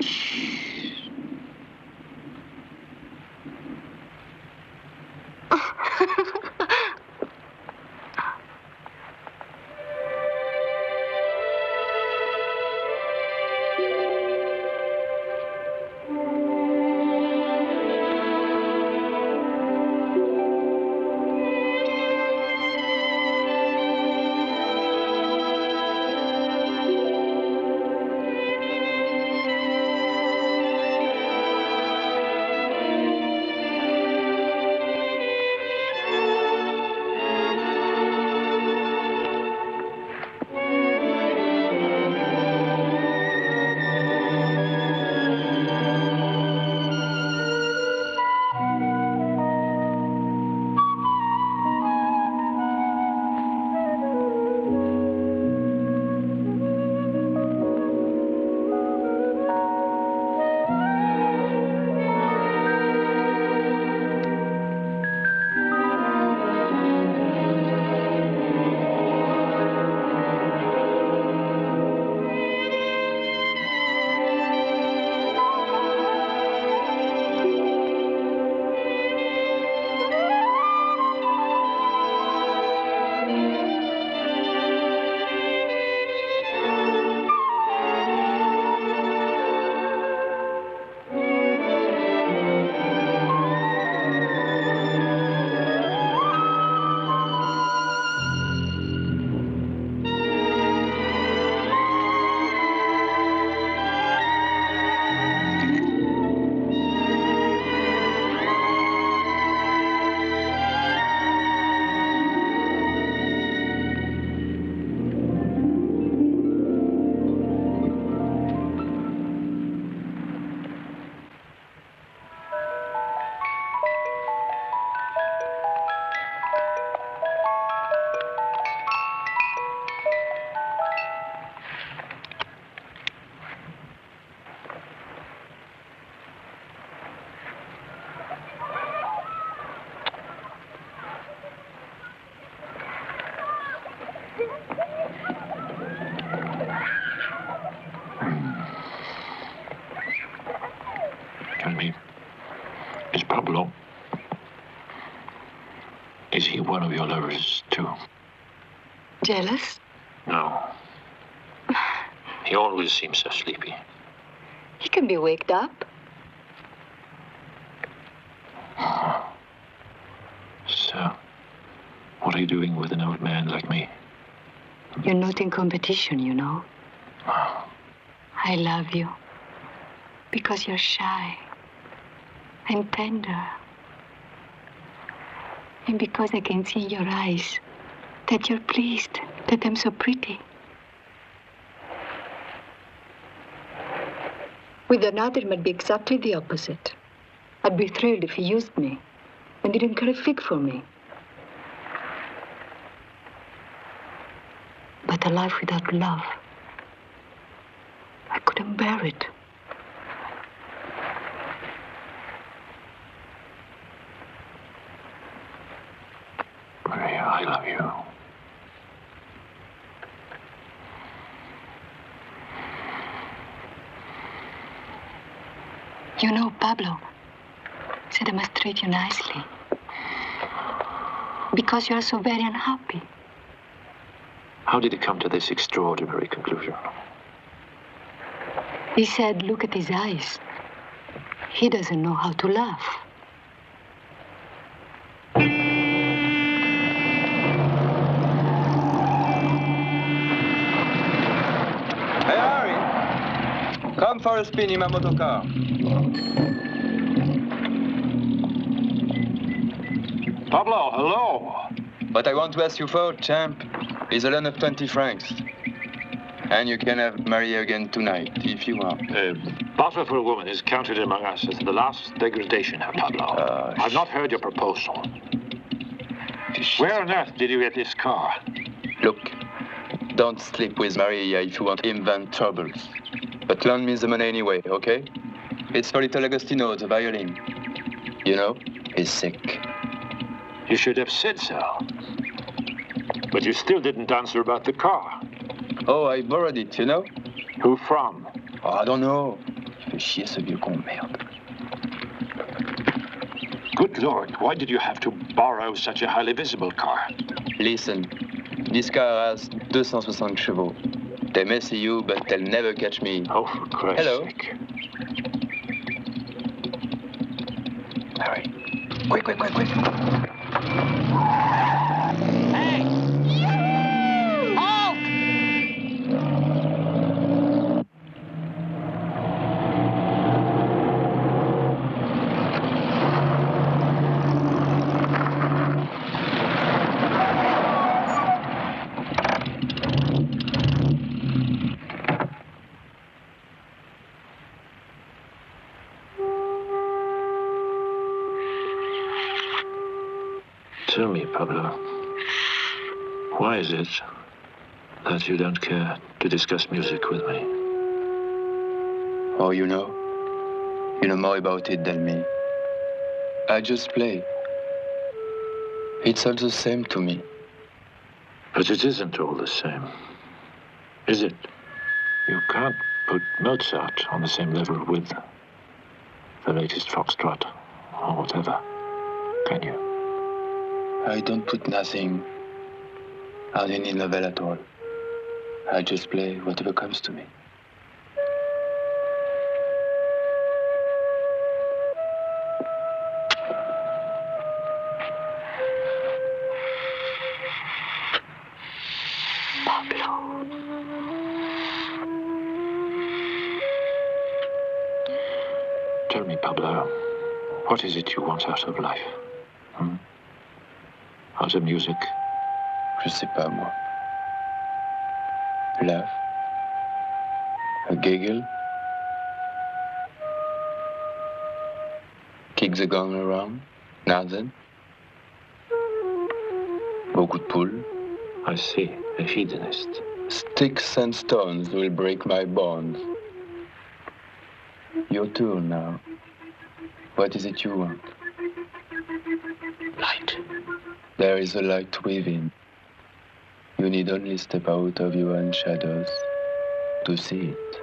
Speaker 1: Is he one of your lovers, too?
Speaker 8: Jealous?
Speaker 1: No. He always seems so sleepy.
Speaker 8: He can be waked up.
Speaker 1: So, what are you doing with an old man like me?
Speaker 8: You're not in competition, you know. I love you. Because you're shy. And tender. And because I can see in your eyes that you're pleased that I'm so pretty. With another, it might be exactly the opposite. I'd be thrilled if he used me and didn't care a fig for me. But a life without love, I couldn't bear it.
Speaker 1: Maria, I love you.
Speaker 8: You know, Pablo said I must treat you nicely. Because you are so very unhappy.
Speaker 1: How did he come to this extraordinary conclusion?
Speaker 8: He said, look at his eyes. He doesn't know how to laugh.
Speaker 9: Hey, Harry! Come for a spin in my motorcar.
Speaker 1: Pablo, hello.
Speaker 9: What I want to ask you for, champ, is a loan of 20 francs. And you can have Maria again tonight, if you want.
Speaker 1: Barter for a woman is counted among us as the last degradation, Pablo. I've not heard your proposal. Where on earth did you get this car?
Speaker 9: Look, don't sleep with Maria if you want to invent troubles. But loan me the money anyway, okay? It's for little Agostino, the violin. You know, he's sick.
Speaker 1: You should have said so. But you still didn't answer about the car.
Speaker 9: Oh, I borrowed it, you know?
Speaker 1: Who from?
Speaker 9: Oh, I don't know. Il fait chier ce vieux con, merde.
Speaker 1: Good Lord, why did you have to borrow such a highly visible car?
Speaker 9: Listen, this car has 260 chevaux. They may see you, but they'll never catch me.
Speaker 1: Oh, for Christ's
Speaker 9: Hello.
Speaker 1: sake.
Speaker 9: Hurry. Quick, quick, quick, quick.
Speaker 1: Tell me, Pablo, why is it that you don't care to discuss music with me?
Speaker 9: Oh, you know more about it than me. I just play. It's all the same to me.
Speaker 1: But it isn't all the same, is it? You can't put Mozart on the same level with the latest foxtrot or whatever, can you?
Speaker 9: I don't put nothing on any level at all. I just play whatever comes to me.
Speaker 8: Pablo.
Speaker 1: Tell me, Pablo, what is it you want out of life? Out of music?
Speaker 9: Je sais pas, moi. Laugh. A giggle. Kick the gong around. Nothing. Beaucoup de poules.
Speaker 1: I see, a hedonist.
Speaker 9: Sticks and stones will break my bones. Your turn now. What is it you want?
Speaker 1: Light.
Speaker 9: There is a light within. You need only step out of your own shadows to see it.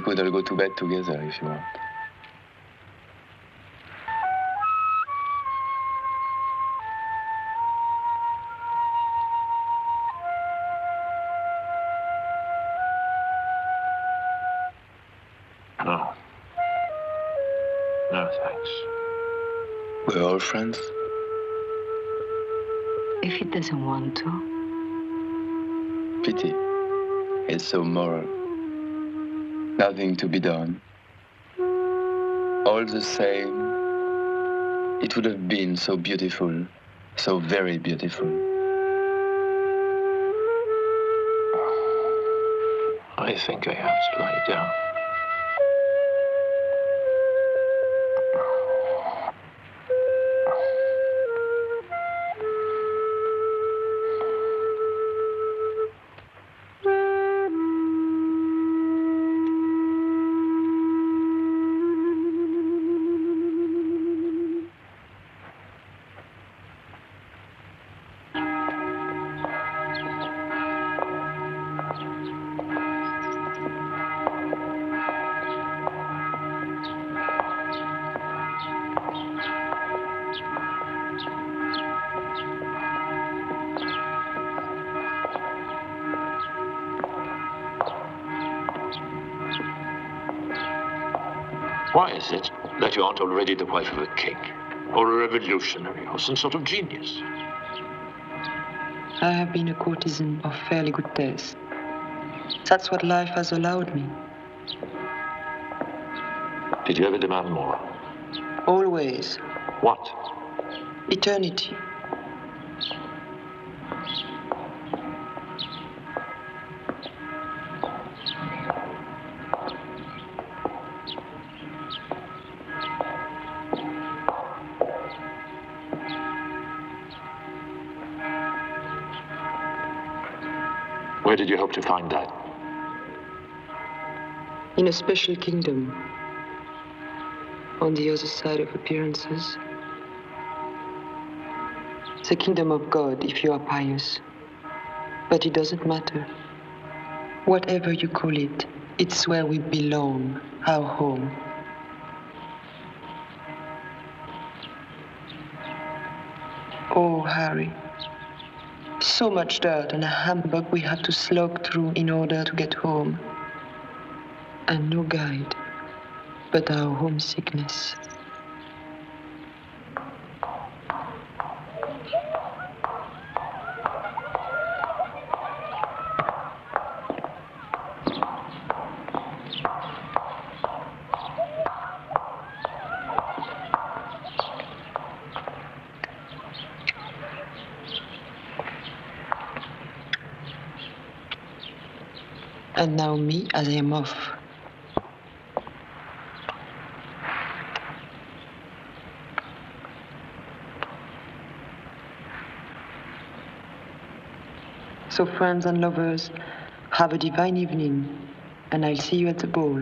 Speaker 9: could all go to bed together if you want.
Speaker 1: No. No, thanks.
Speaker 9: We're all friends.
Speaker 8: If he doesn't want to.
Speaker 9: Pity. It's so moral. Nothing to be done. All the same, it would have been so beautiful, so very beautiful.
Speaker 1: I think I have to lie down. Why is it that you aren't already the wife of a king, or a revolutionary, or some sort of genius?
Speaker 6: I have been a courtesan of fairly good taste. That's what life has allowed me.
Speaker 1: Did you ever demand more?
Speaker 6: Always.
Speaker 1: What?
Speaker 6: Eternity.
Speaker 1: Where did you hope to find that?
Speaker 6: In a special kingdom. On the other side of appearances. The kingdom of God, if you are pious. But it doesn't matter. Whatever you call it, it's where we belong, our home. Oh, Harry. So much dirt and a humbug we had to slog through in order to get home. And no guide, but our homesickness. And now me, as I am off. So friends and lovers, have a divine evening, and I'll see you at the ball.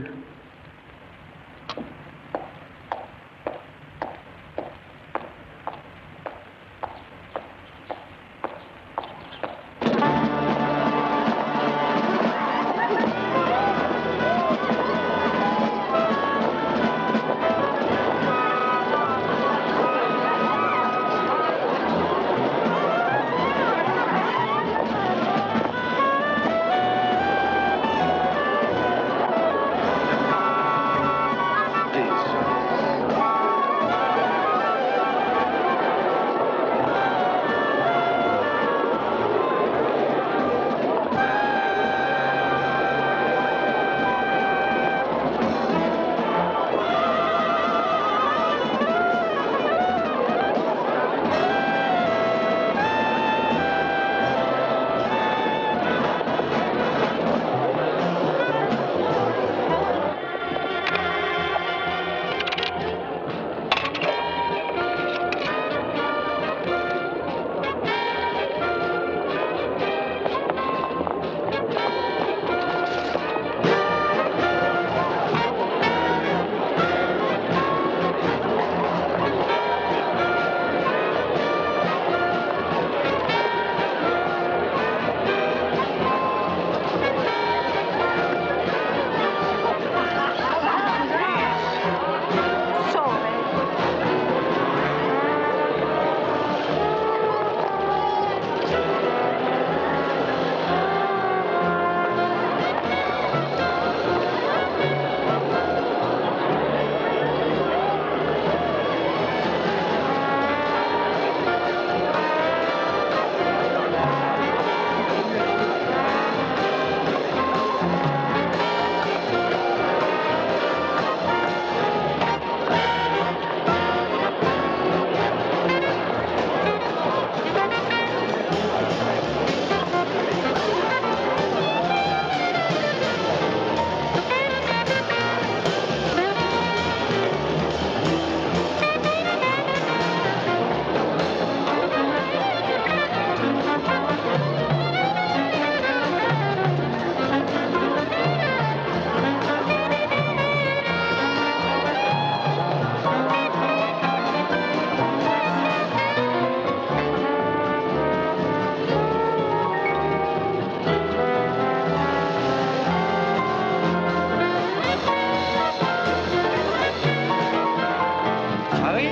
Speaker 6: Harry?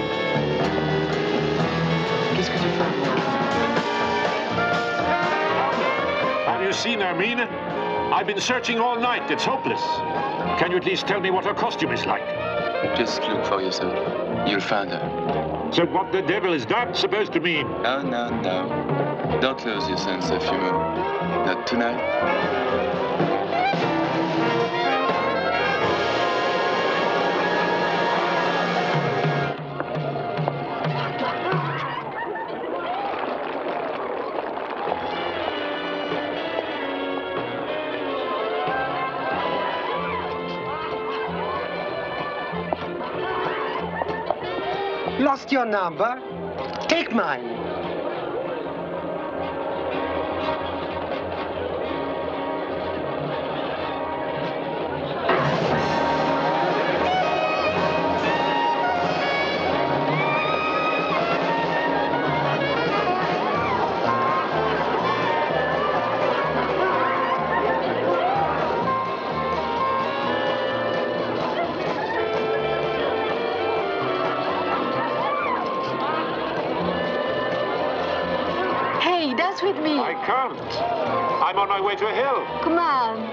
Speaker 6: Qu'est-ce que tu fais?
Speaker 1: Have you seen Hermine? I've been searching all night. It's hopeless. Can you at least tell me what her costume is like?
Speaker 9: Just look for yourself. You'll find her.
Speaker 1: So what the devil is that supposed to mean?
Speaker 9: No, no, no. Don't lose your sense of humor. Not tonight.
Speaker 10: Lost your number? Take mine.
Speaker 8: Dance with me.
Speaker 1: I can't. I'm on my way to hell.
Speaker 8: Come on.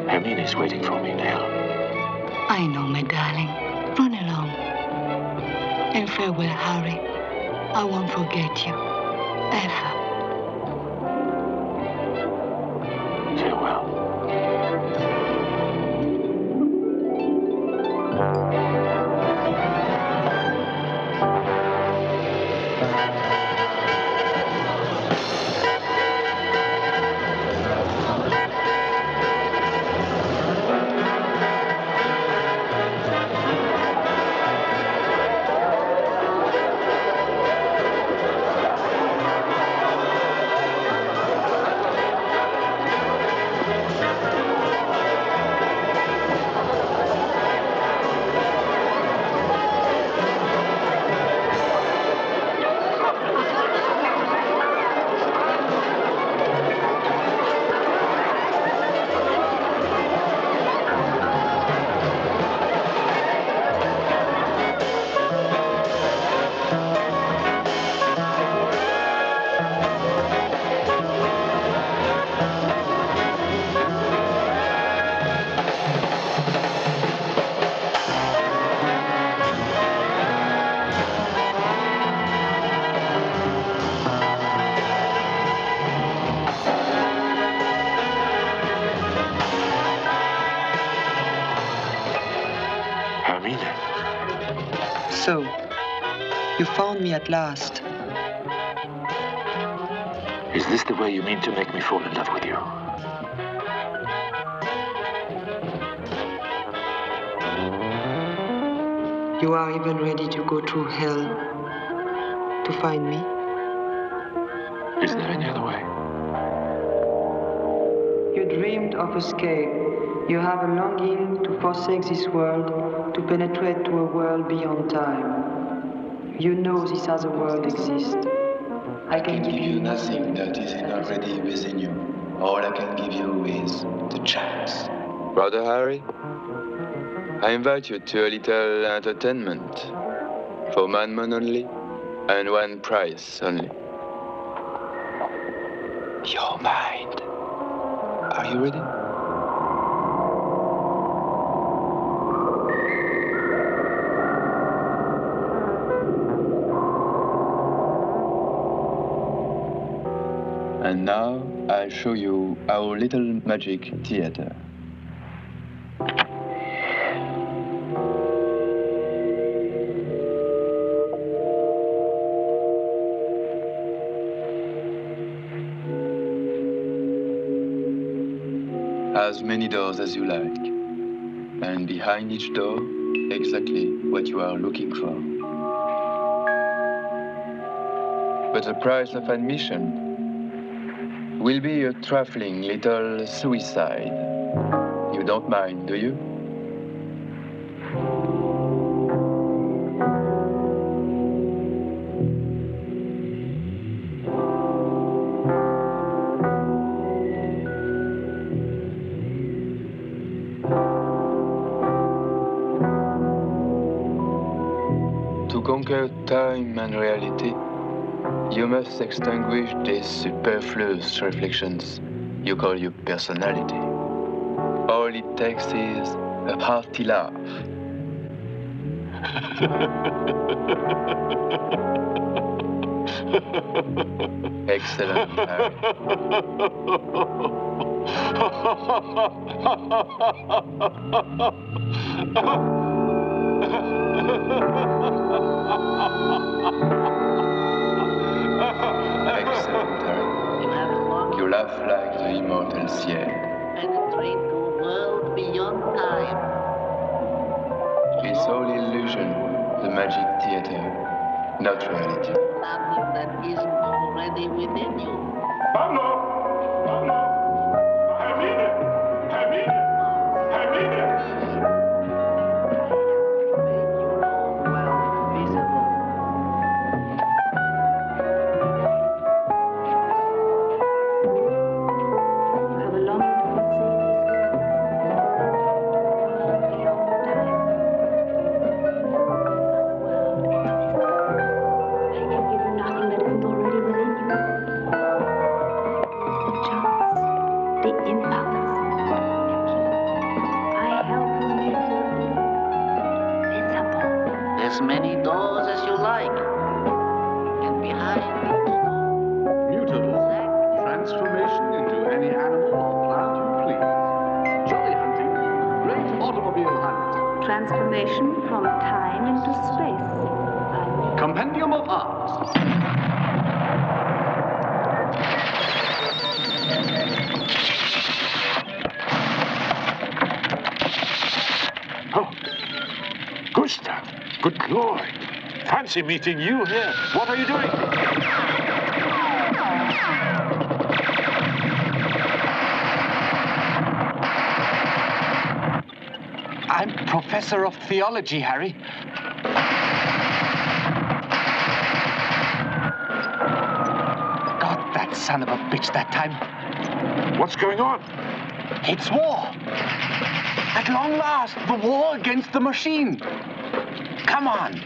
Speaker 1: Hermine is waiting for me now.
Speaker 8: I know, my darling. Run along. And farewell, Harry. I won't forget you. Ever.
Speaker 1: Farewell.
Speaker 6: So, you found me at last.
Speaker 1: Is this the way you mean to make me fall in love with you?
Speaker 6: You are even ready to go through hell to find me?
Speaker 1: Is there any other way?
Speaker 6: You dreamed of escape. You have a longing to forsake this world, to penetrate to a world beyond time. You know this other world exists.
Speaker 9: I can give you nothing that isn't already within you. All I can give you is the chance. Brother Harry, I invite you to a little entertainment. For one man only, and one price only. Your mind. Are you ready? And now I'll show you our little magic theater. As many doors as you like, and behind each door, exactly what you are looking for. But the price of admission will be a trifling little suicide. You don't mind, do you? To conquer time and reality, you must extinguish these superfluous reflections you call your personality. All it takes is a hearty laugh. Excellent, Harry. Excellent, Harry. You laugh like the immortal Ciel.
Speaker 3: Penetrate to a world beyond time.
Speaker 9: It's all illusion, the magic theater, not reality.
Speaker 3: Something that isn't already within you.
Speaker 11: Pablo! Pablo! Hermine! Hermine! Hermine!
Speaker 3: Make your own world visible.
Speaker 8: You have a longing to forsake this world beyond time. I can give you nothing that isn't already within you. The chance, the impulse, the key. I help you make it visible.
Speaker 3: As many doors as you like. And behind each door,
Speaker 12: Mutable. Transformation into any animal or plant you please. Jolly hunting. Great automobile hunt.
Speaker 8: Transformation from time into space.
Speaker 12: Compendium of Arts.
Speaker 1: Oh, Gustav, good Lord. Fancy meeting you here. What are you doing?
Speaker 12: I'm Professor of Theology, Harry. Got that son of a bitch that time.
Speaker 1: What's going on?
Speaker 12: It's war. At long last, the war against the machine. Come on.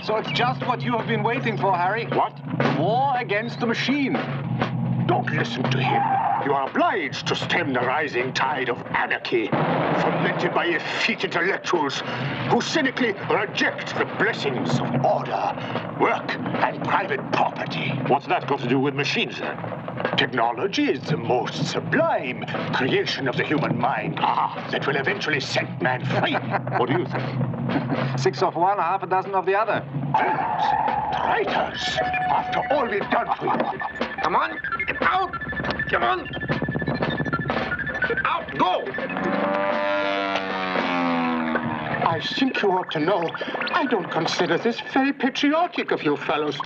Speaker 12: So it's just what you have been waiting for, Harry.
Speaker 1: What?
Speaker 12: The war against the machine.
Speaker 11: Don't listen to him. You are obliged to stem the rising tide of anarchy, fomented by effete intellectuals who cynically reject the blessings of order, work, and private property.
Speaker 1: What's that got to do with machines, then?
Speaker 11: Technology is the most sublime creation of the human mind that will eventually set man free.
Speaker 1: What do you think?
Speaker 12: 6 of one, half a dozen of the other.
Speaker 11: Villains, traitors, after all we've done for you. Come on, get out! Come on! Get out, go! I think you ought to know. I don't consider this very patriotic of you fellows.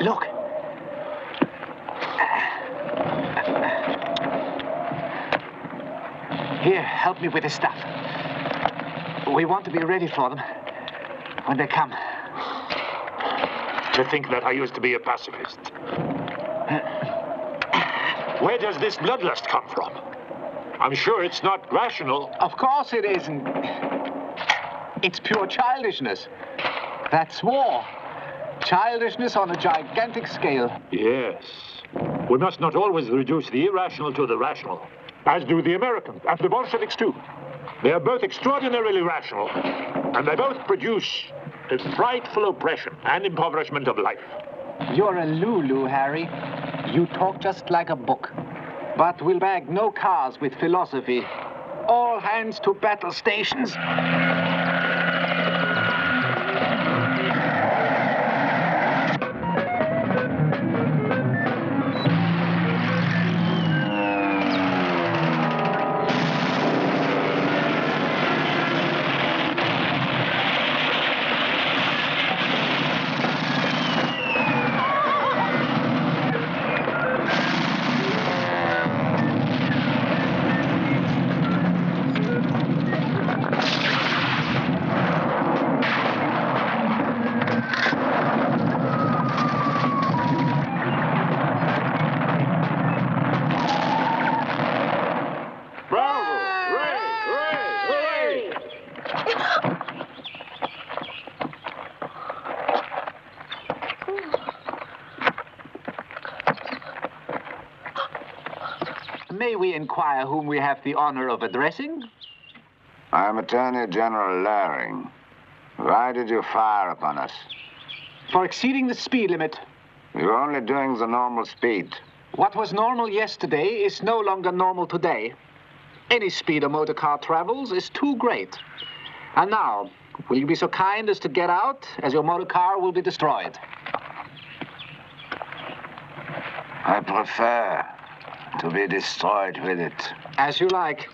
Speaker 3: Look. Here, help me with this stuff. We want to be ready for them when they come.
Speaker 1: To think that I used to be a pacifist. Where does this bloodlust come from? I'm sure it's not rational.
Speaker 3: Of course it isn't. It's pure childishness. That's war. Childishness on a gigantic scale.
Speaker 1: Yes. We must not always reduce the irrational to the rational. As do the Americans, and the Bolsheviks too. They are both extraordinarily rational, and they both produce a frightful oppression and impoverishment of life.
Speaker 3: You're a Lulu, Harry. You talk just like a book. But we'll bag no cars with philosophy. All hands to battle stations. May we inquire whom we have the honor of addressing?
Speaker 13: I am Attorney General Laring. Why did you fire upon us?
Speaker 3: For exceeding the speed limit.
Speaker 13: You're only doing the normal speed.
Speaker 3: What was normal yesterday is no longer normal today. Any speed a motor car travels is too great. And now, will you be so kind as to get out, as your motor car will be destroyed?
Speaker 13: I prefer to be destroyed with it.
Speaker 3: As you like.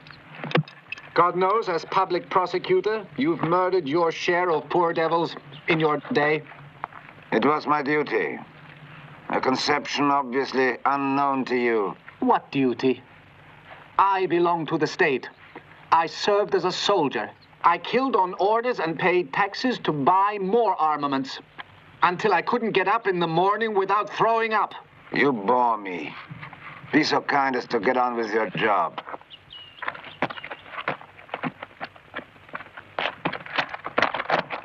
Speaker 3: God knows, as public prosecutor, you've murdered your share of poor devils in your day.
Speaker 13: It was my duty. A conception obviously unknown to you.
Speaker 3: What duty? I belong to the state. I served as a soldier. I killed on orders and paid taxes to buy more armaments. Until I couldn't get up in the morning without throwing up.
Speaker 13: You bore me. Be so kind as to get on with your job.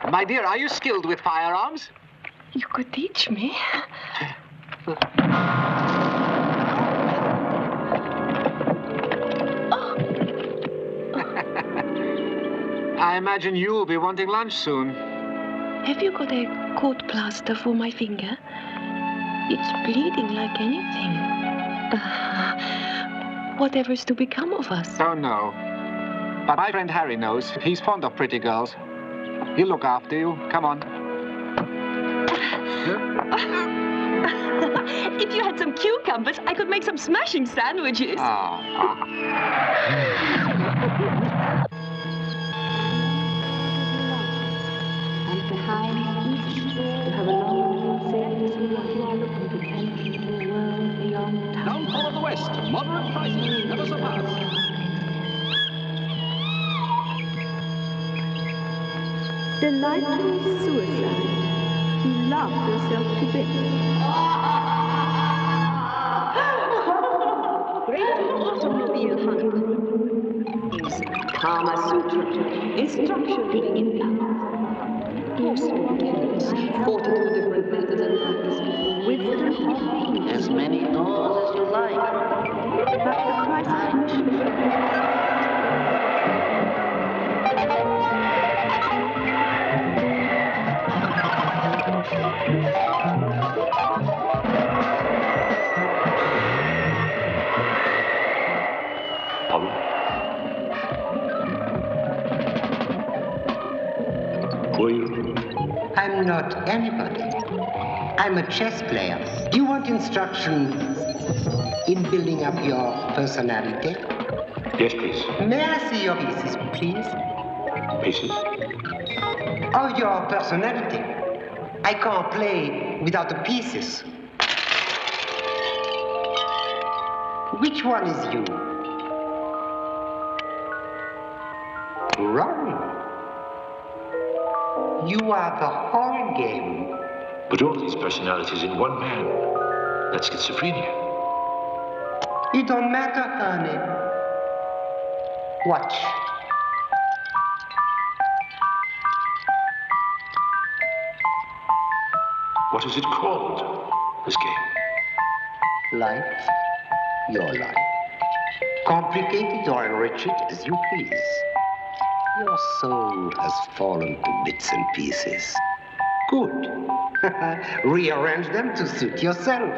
Speaker 3: My dear, are you skilled with firearms?
Speaker 8: You could teach me.
Speaker 3: I imagine you'll be wanting lunch soon.
Speaker 8: Have you got a court plaster for my finger? It's bleeding like anything. Whatever's to become of us?
Speaker 3: Oh, no. But my friend Harry knows. He's fond of pretty girls. He'll look after you. Come on.
Speaker 8: If you had some cucumbers, I could make some smashing sandwiches.
Speaker 14: And behind each, you have a long savings into a world beyond time.
Speaker 12: Downfall of the West. Moderate prices never surpassed.
Speaker 14: Delightful suicide. You laugh yourself to bits. Great automobile hunt. Is Kama Sutra. Instruction being implants. Forceful beginnings. Fortitude of methods and facts. Wisdom.
Speaker 15: As many doors as you like.
Speaker 14: But the price of admission.
Speaker 1: problem? Who are you?
Speaker 10: I'm not anybody. I'm a chess player. Do you want instruction in building up your personality?
Speaker 1: Yes, please.
Speaker 10: May I see your pieces, please?
Speaker 1: Pieces?
Speaker 10: Of your personality. I can't play without the pieces. Which one is you? Wrong. You are the whole game.
Speaker 1: But all these personalities in one man. That's schizophrenia.
Speaker 10: It don't matter, honey. Watch.
Speaker 1: What is it called, this game?
Speaker 10: Life, your life. Complicate it or enrich it as you please. Your soul has fallen to bits and pieces. Good. Rearrange them to suit yourself.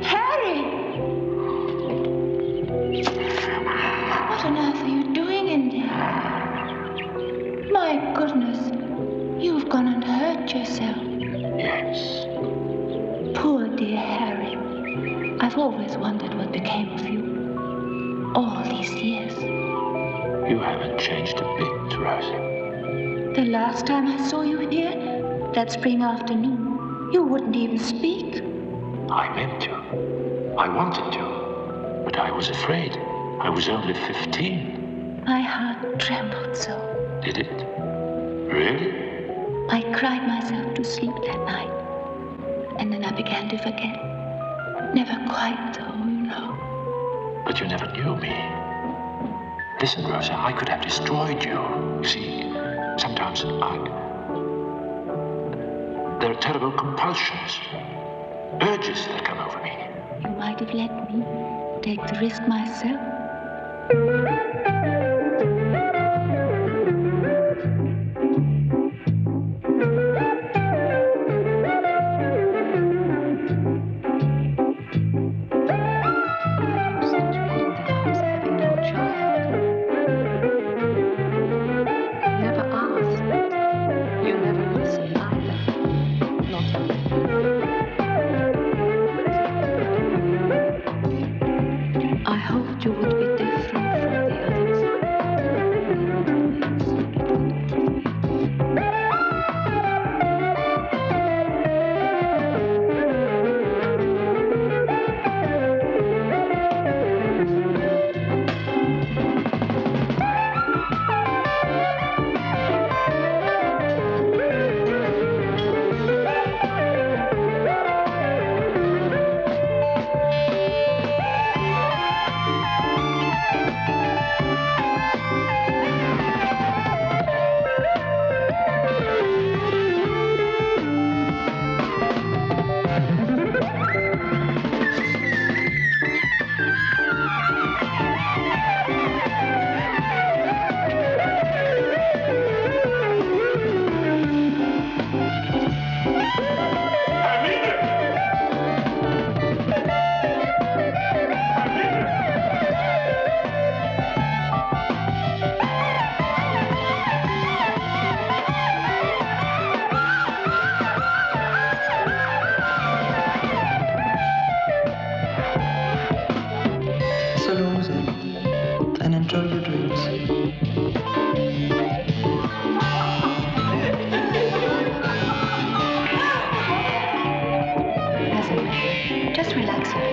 Speaker 8: Harry! What on earth are you doing in there? My goodness, you've gone and hurt yourself.
Speaker 1: Yes.
Speaker 8: Poor dear Harry. I've always wondered what became of you. All these years.
Speaker 1: You haven't changed a bit, Rosie.
Speaker 8: The last time I saw you here, that spring afternoon, you wouldn't even speak.
Speaker 1: I meant to. I wanted to. But I was afraid. I was only 15.
Speaker 8: My heart trembled so.
Speaker 1: Did it? Really?
Speaker 8: I cried myself to sleep that night. And then I began to forget. Never quite so, you know.
Speaker 1: But you never knew me. Listen, Rosa, I could have destroyed you. You see, sometimes there are terrible compulsions, urges that come over me.
Speaker 8: You might have let me take the risk myself.
Speaker 6: all your dreams.
Speaker 8: Doesn't matter. Just relax a bit.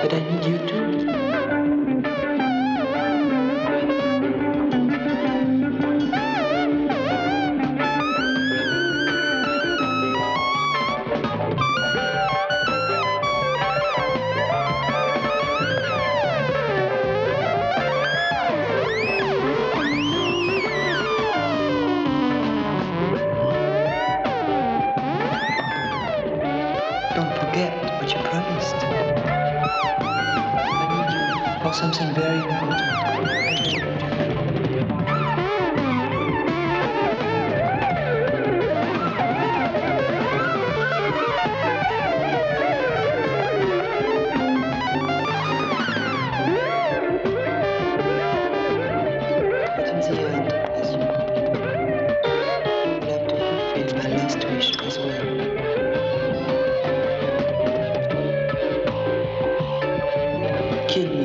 Speaker 6: But I need you too. Don't forget what you promised. I need you for something very important. But in the end, as you will have to fulfill my last wish as well. Kill me.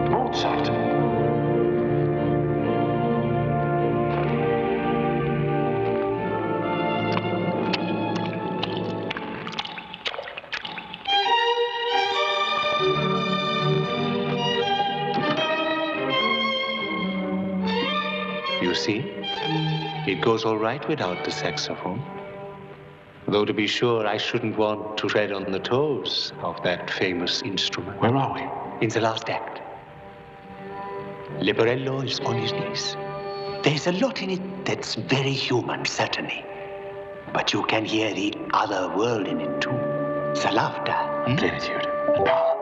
Speaker 11: Mozart.
Speaker 5: You see, it goes all right without the saxophone. Though to be sure, I shouldn't want to tread on the toes of that famous instrument.
Speaker 11: Where are we?
Speaker 5: In the last act. Leporello is on his knees.
Speaker 10: There's a lot in it that's very human, certainly. But you can hear the other world in it too. The laughter.
Speaker 1: Plenitude and power.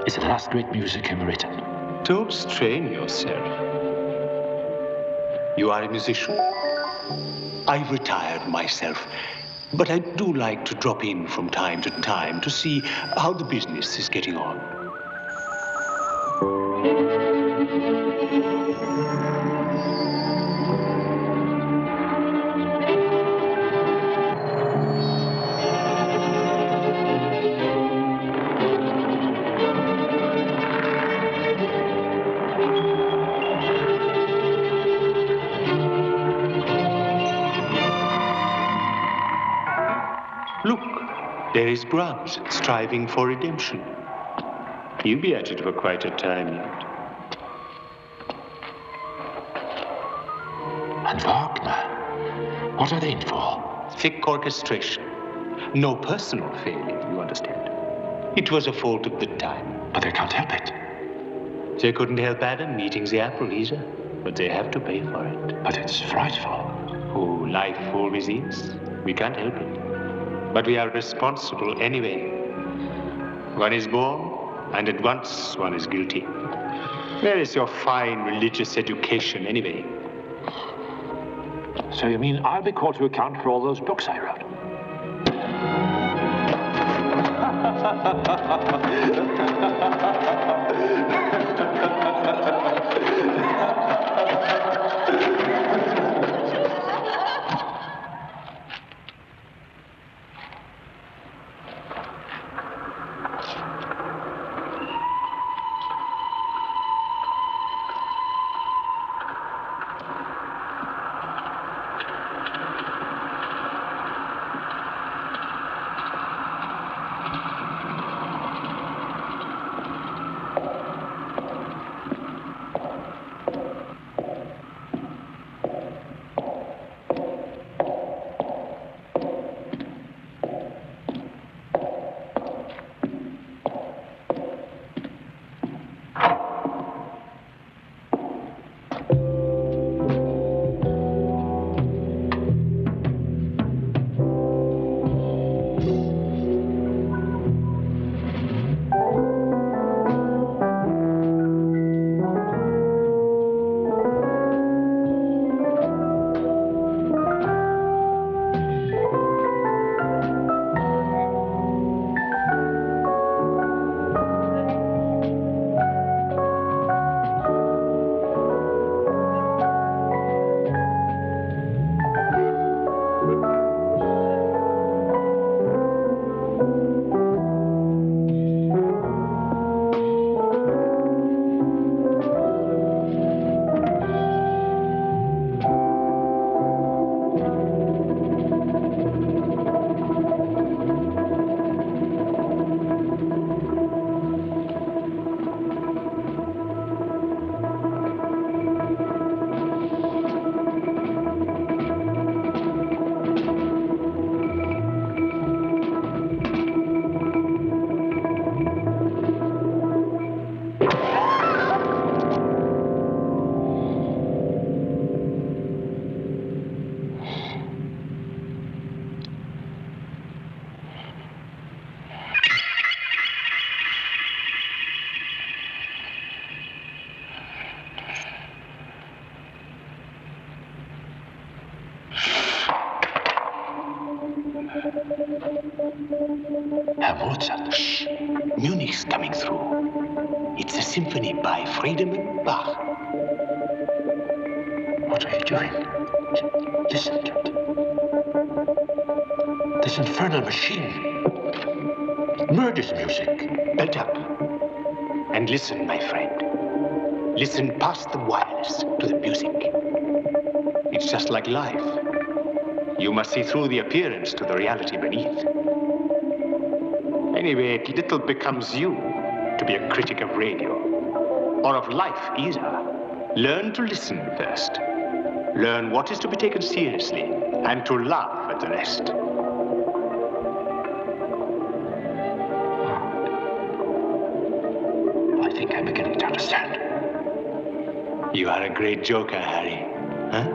Speaker 1: It's the last great music ever written.
Speaker 5: Don't strain yourself. You are a musician.
Speaker 10: I've retired myself, but I do like to drop in from time to time to see how the business is getting on.
Speaker 5: Look, there is Brahms striving for redemption. He'll be at it for quite a time yet.
Speaker 1: And Wagner? What are they in for?
Speaker 5: Thick orchestration. No personal failure, you understand. It was a fault of the time.
Speaker 1: But they can't help it.
Speaker 5: They couldn't help Adam eating the apple either, but they have to pay for it.
Speaker 1: But it's frightful.
Speaker 5: Oh, life always is. We can't help it. But we are responsible anyway. One is born, and at once one is guilty. Where is your fine religious education anyway?
Speaker 1: So you mean I'll be called to account for all those books I wrote?
Speaker 5: Herr Mozart. Shh. Munich's coming through. It's a symphony by Friedemann Bach. What are you doing? Listen to it. This infernal machine. Murder's music. Belt up. And listen, my friend. Listen past the wireless to the music. It's just like life. You must see through the appearance to the reality beneath. Anyway, it little becomes you to be a critic of radio, or of life either. Learn to listen first. Learn what is to be taken seriously, and to laugh at the rest. I think I'm beginning to understand. You are a great joker, Harry. Huh?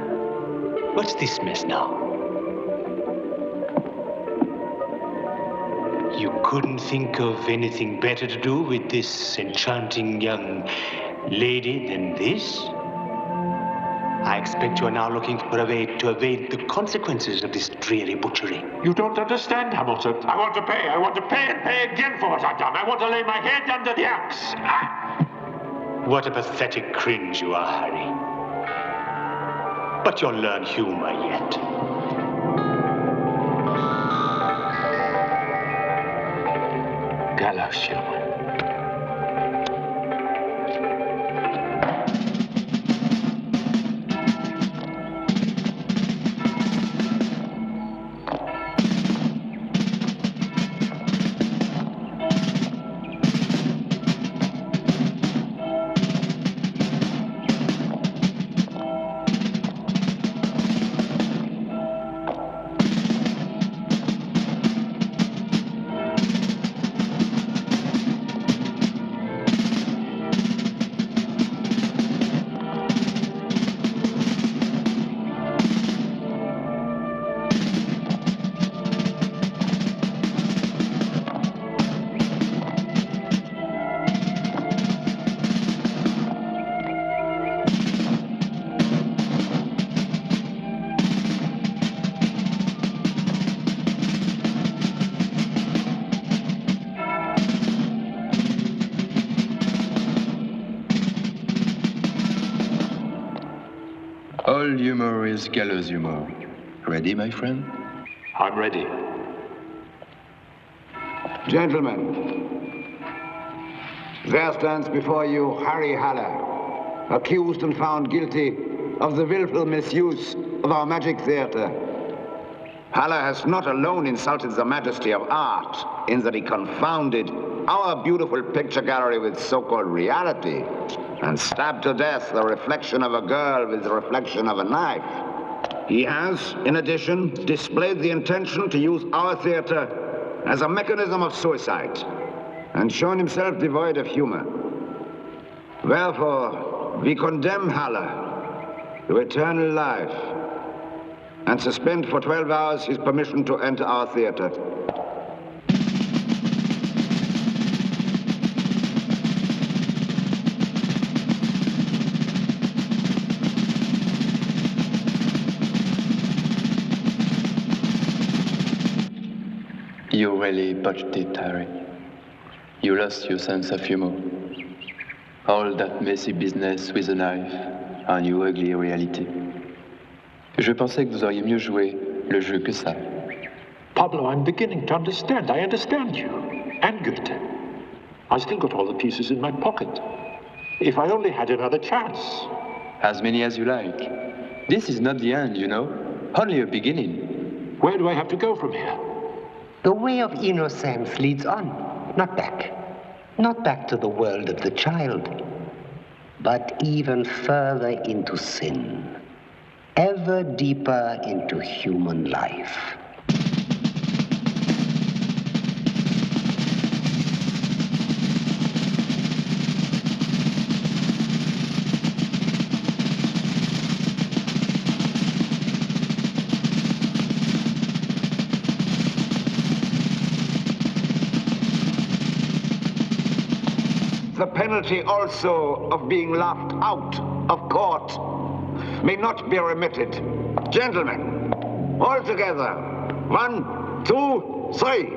Speaker 5: What's this mess now? You couldn't think of anything better to do with this enchanting young lady than this? I expect you are now looking for a way to evade the consequences of this dreary butchery.
Speaker 11: You don't understand, Hamilton. I want to pay. I want to pay and pay again for what I've done. I want to lay my head under the axe.
Speaker 5: What a pathetic cringe you are, Harry. But you'll learn humor yet.
Speaker 1: Gallows humor.
Speaker 9: All humor is gallows humor. Ready, my friend?
Speaker 11: I'm ready.
Speaker 13: Gentlemen, there stands before you Harry Haller, accused and found guilty of the willful misuse of our magic theater. Haller has not alone insulted the majesty of art in that he confounded our beautiful picture gallery with so-called reality and stabbed to death the reflection of a girl with the reflection of a knife. He has, in addition, displayed the intention to use our theater as a mechanism of suicide and shown himself devoid of humor. Therefore, we condemn Haller to eternal life and suspend for 12 hours his permission to enter our theater.
Speaker 9: You really botched it, Harry. You lost your sense of humor. All that messy business with a knife and your ugly reality. Je pensais que vous auriez mieux joué le jeu que ça.
Speaker 11: Pablo, I'm beginning to understand. I understand you. And Goethe. I still got all the pieces in my pocket. If I only had another chance.
Speaker 9: As many as you like. This is not the end, you know. Only a beginning.
Speaker 11: Where do I have to go from here?
Speaker 10: The way of innocence leads on, not back. Not back to the world of the child, but even further into sin, ever deeper into human life.
Speaker 13: The penalty also of being laughed out of court may not be remitted. Gentlemen, all together, 1, 2, 3.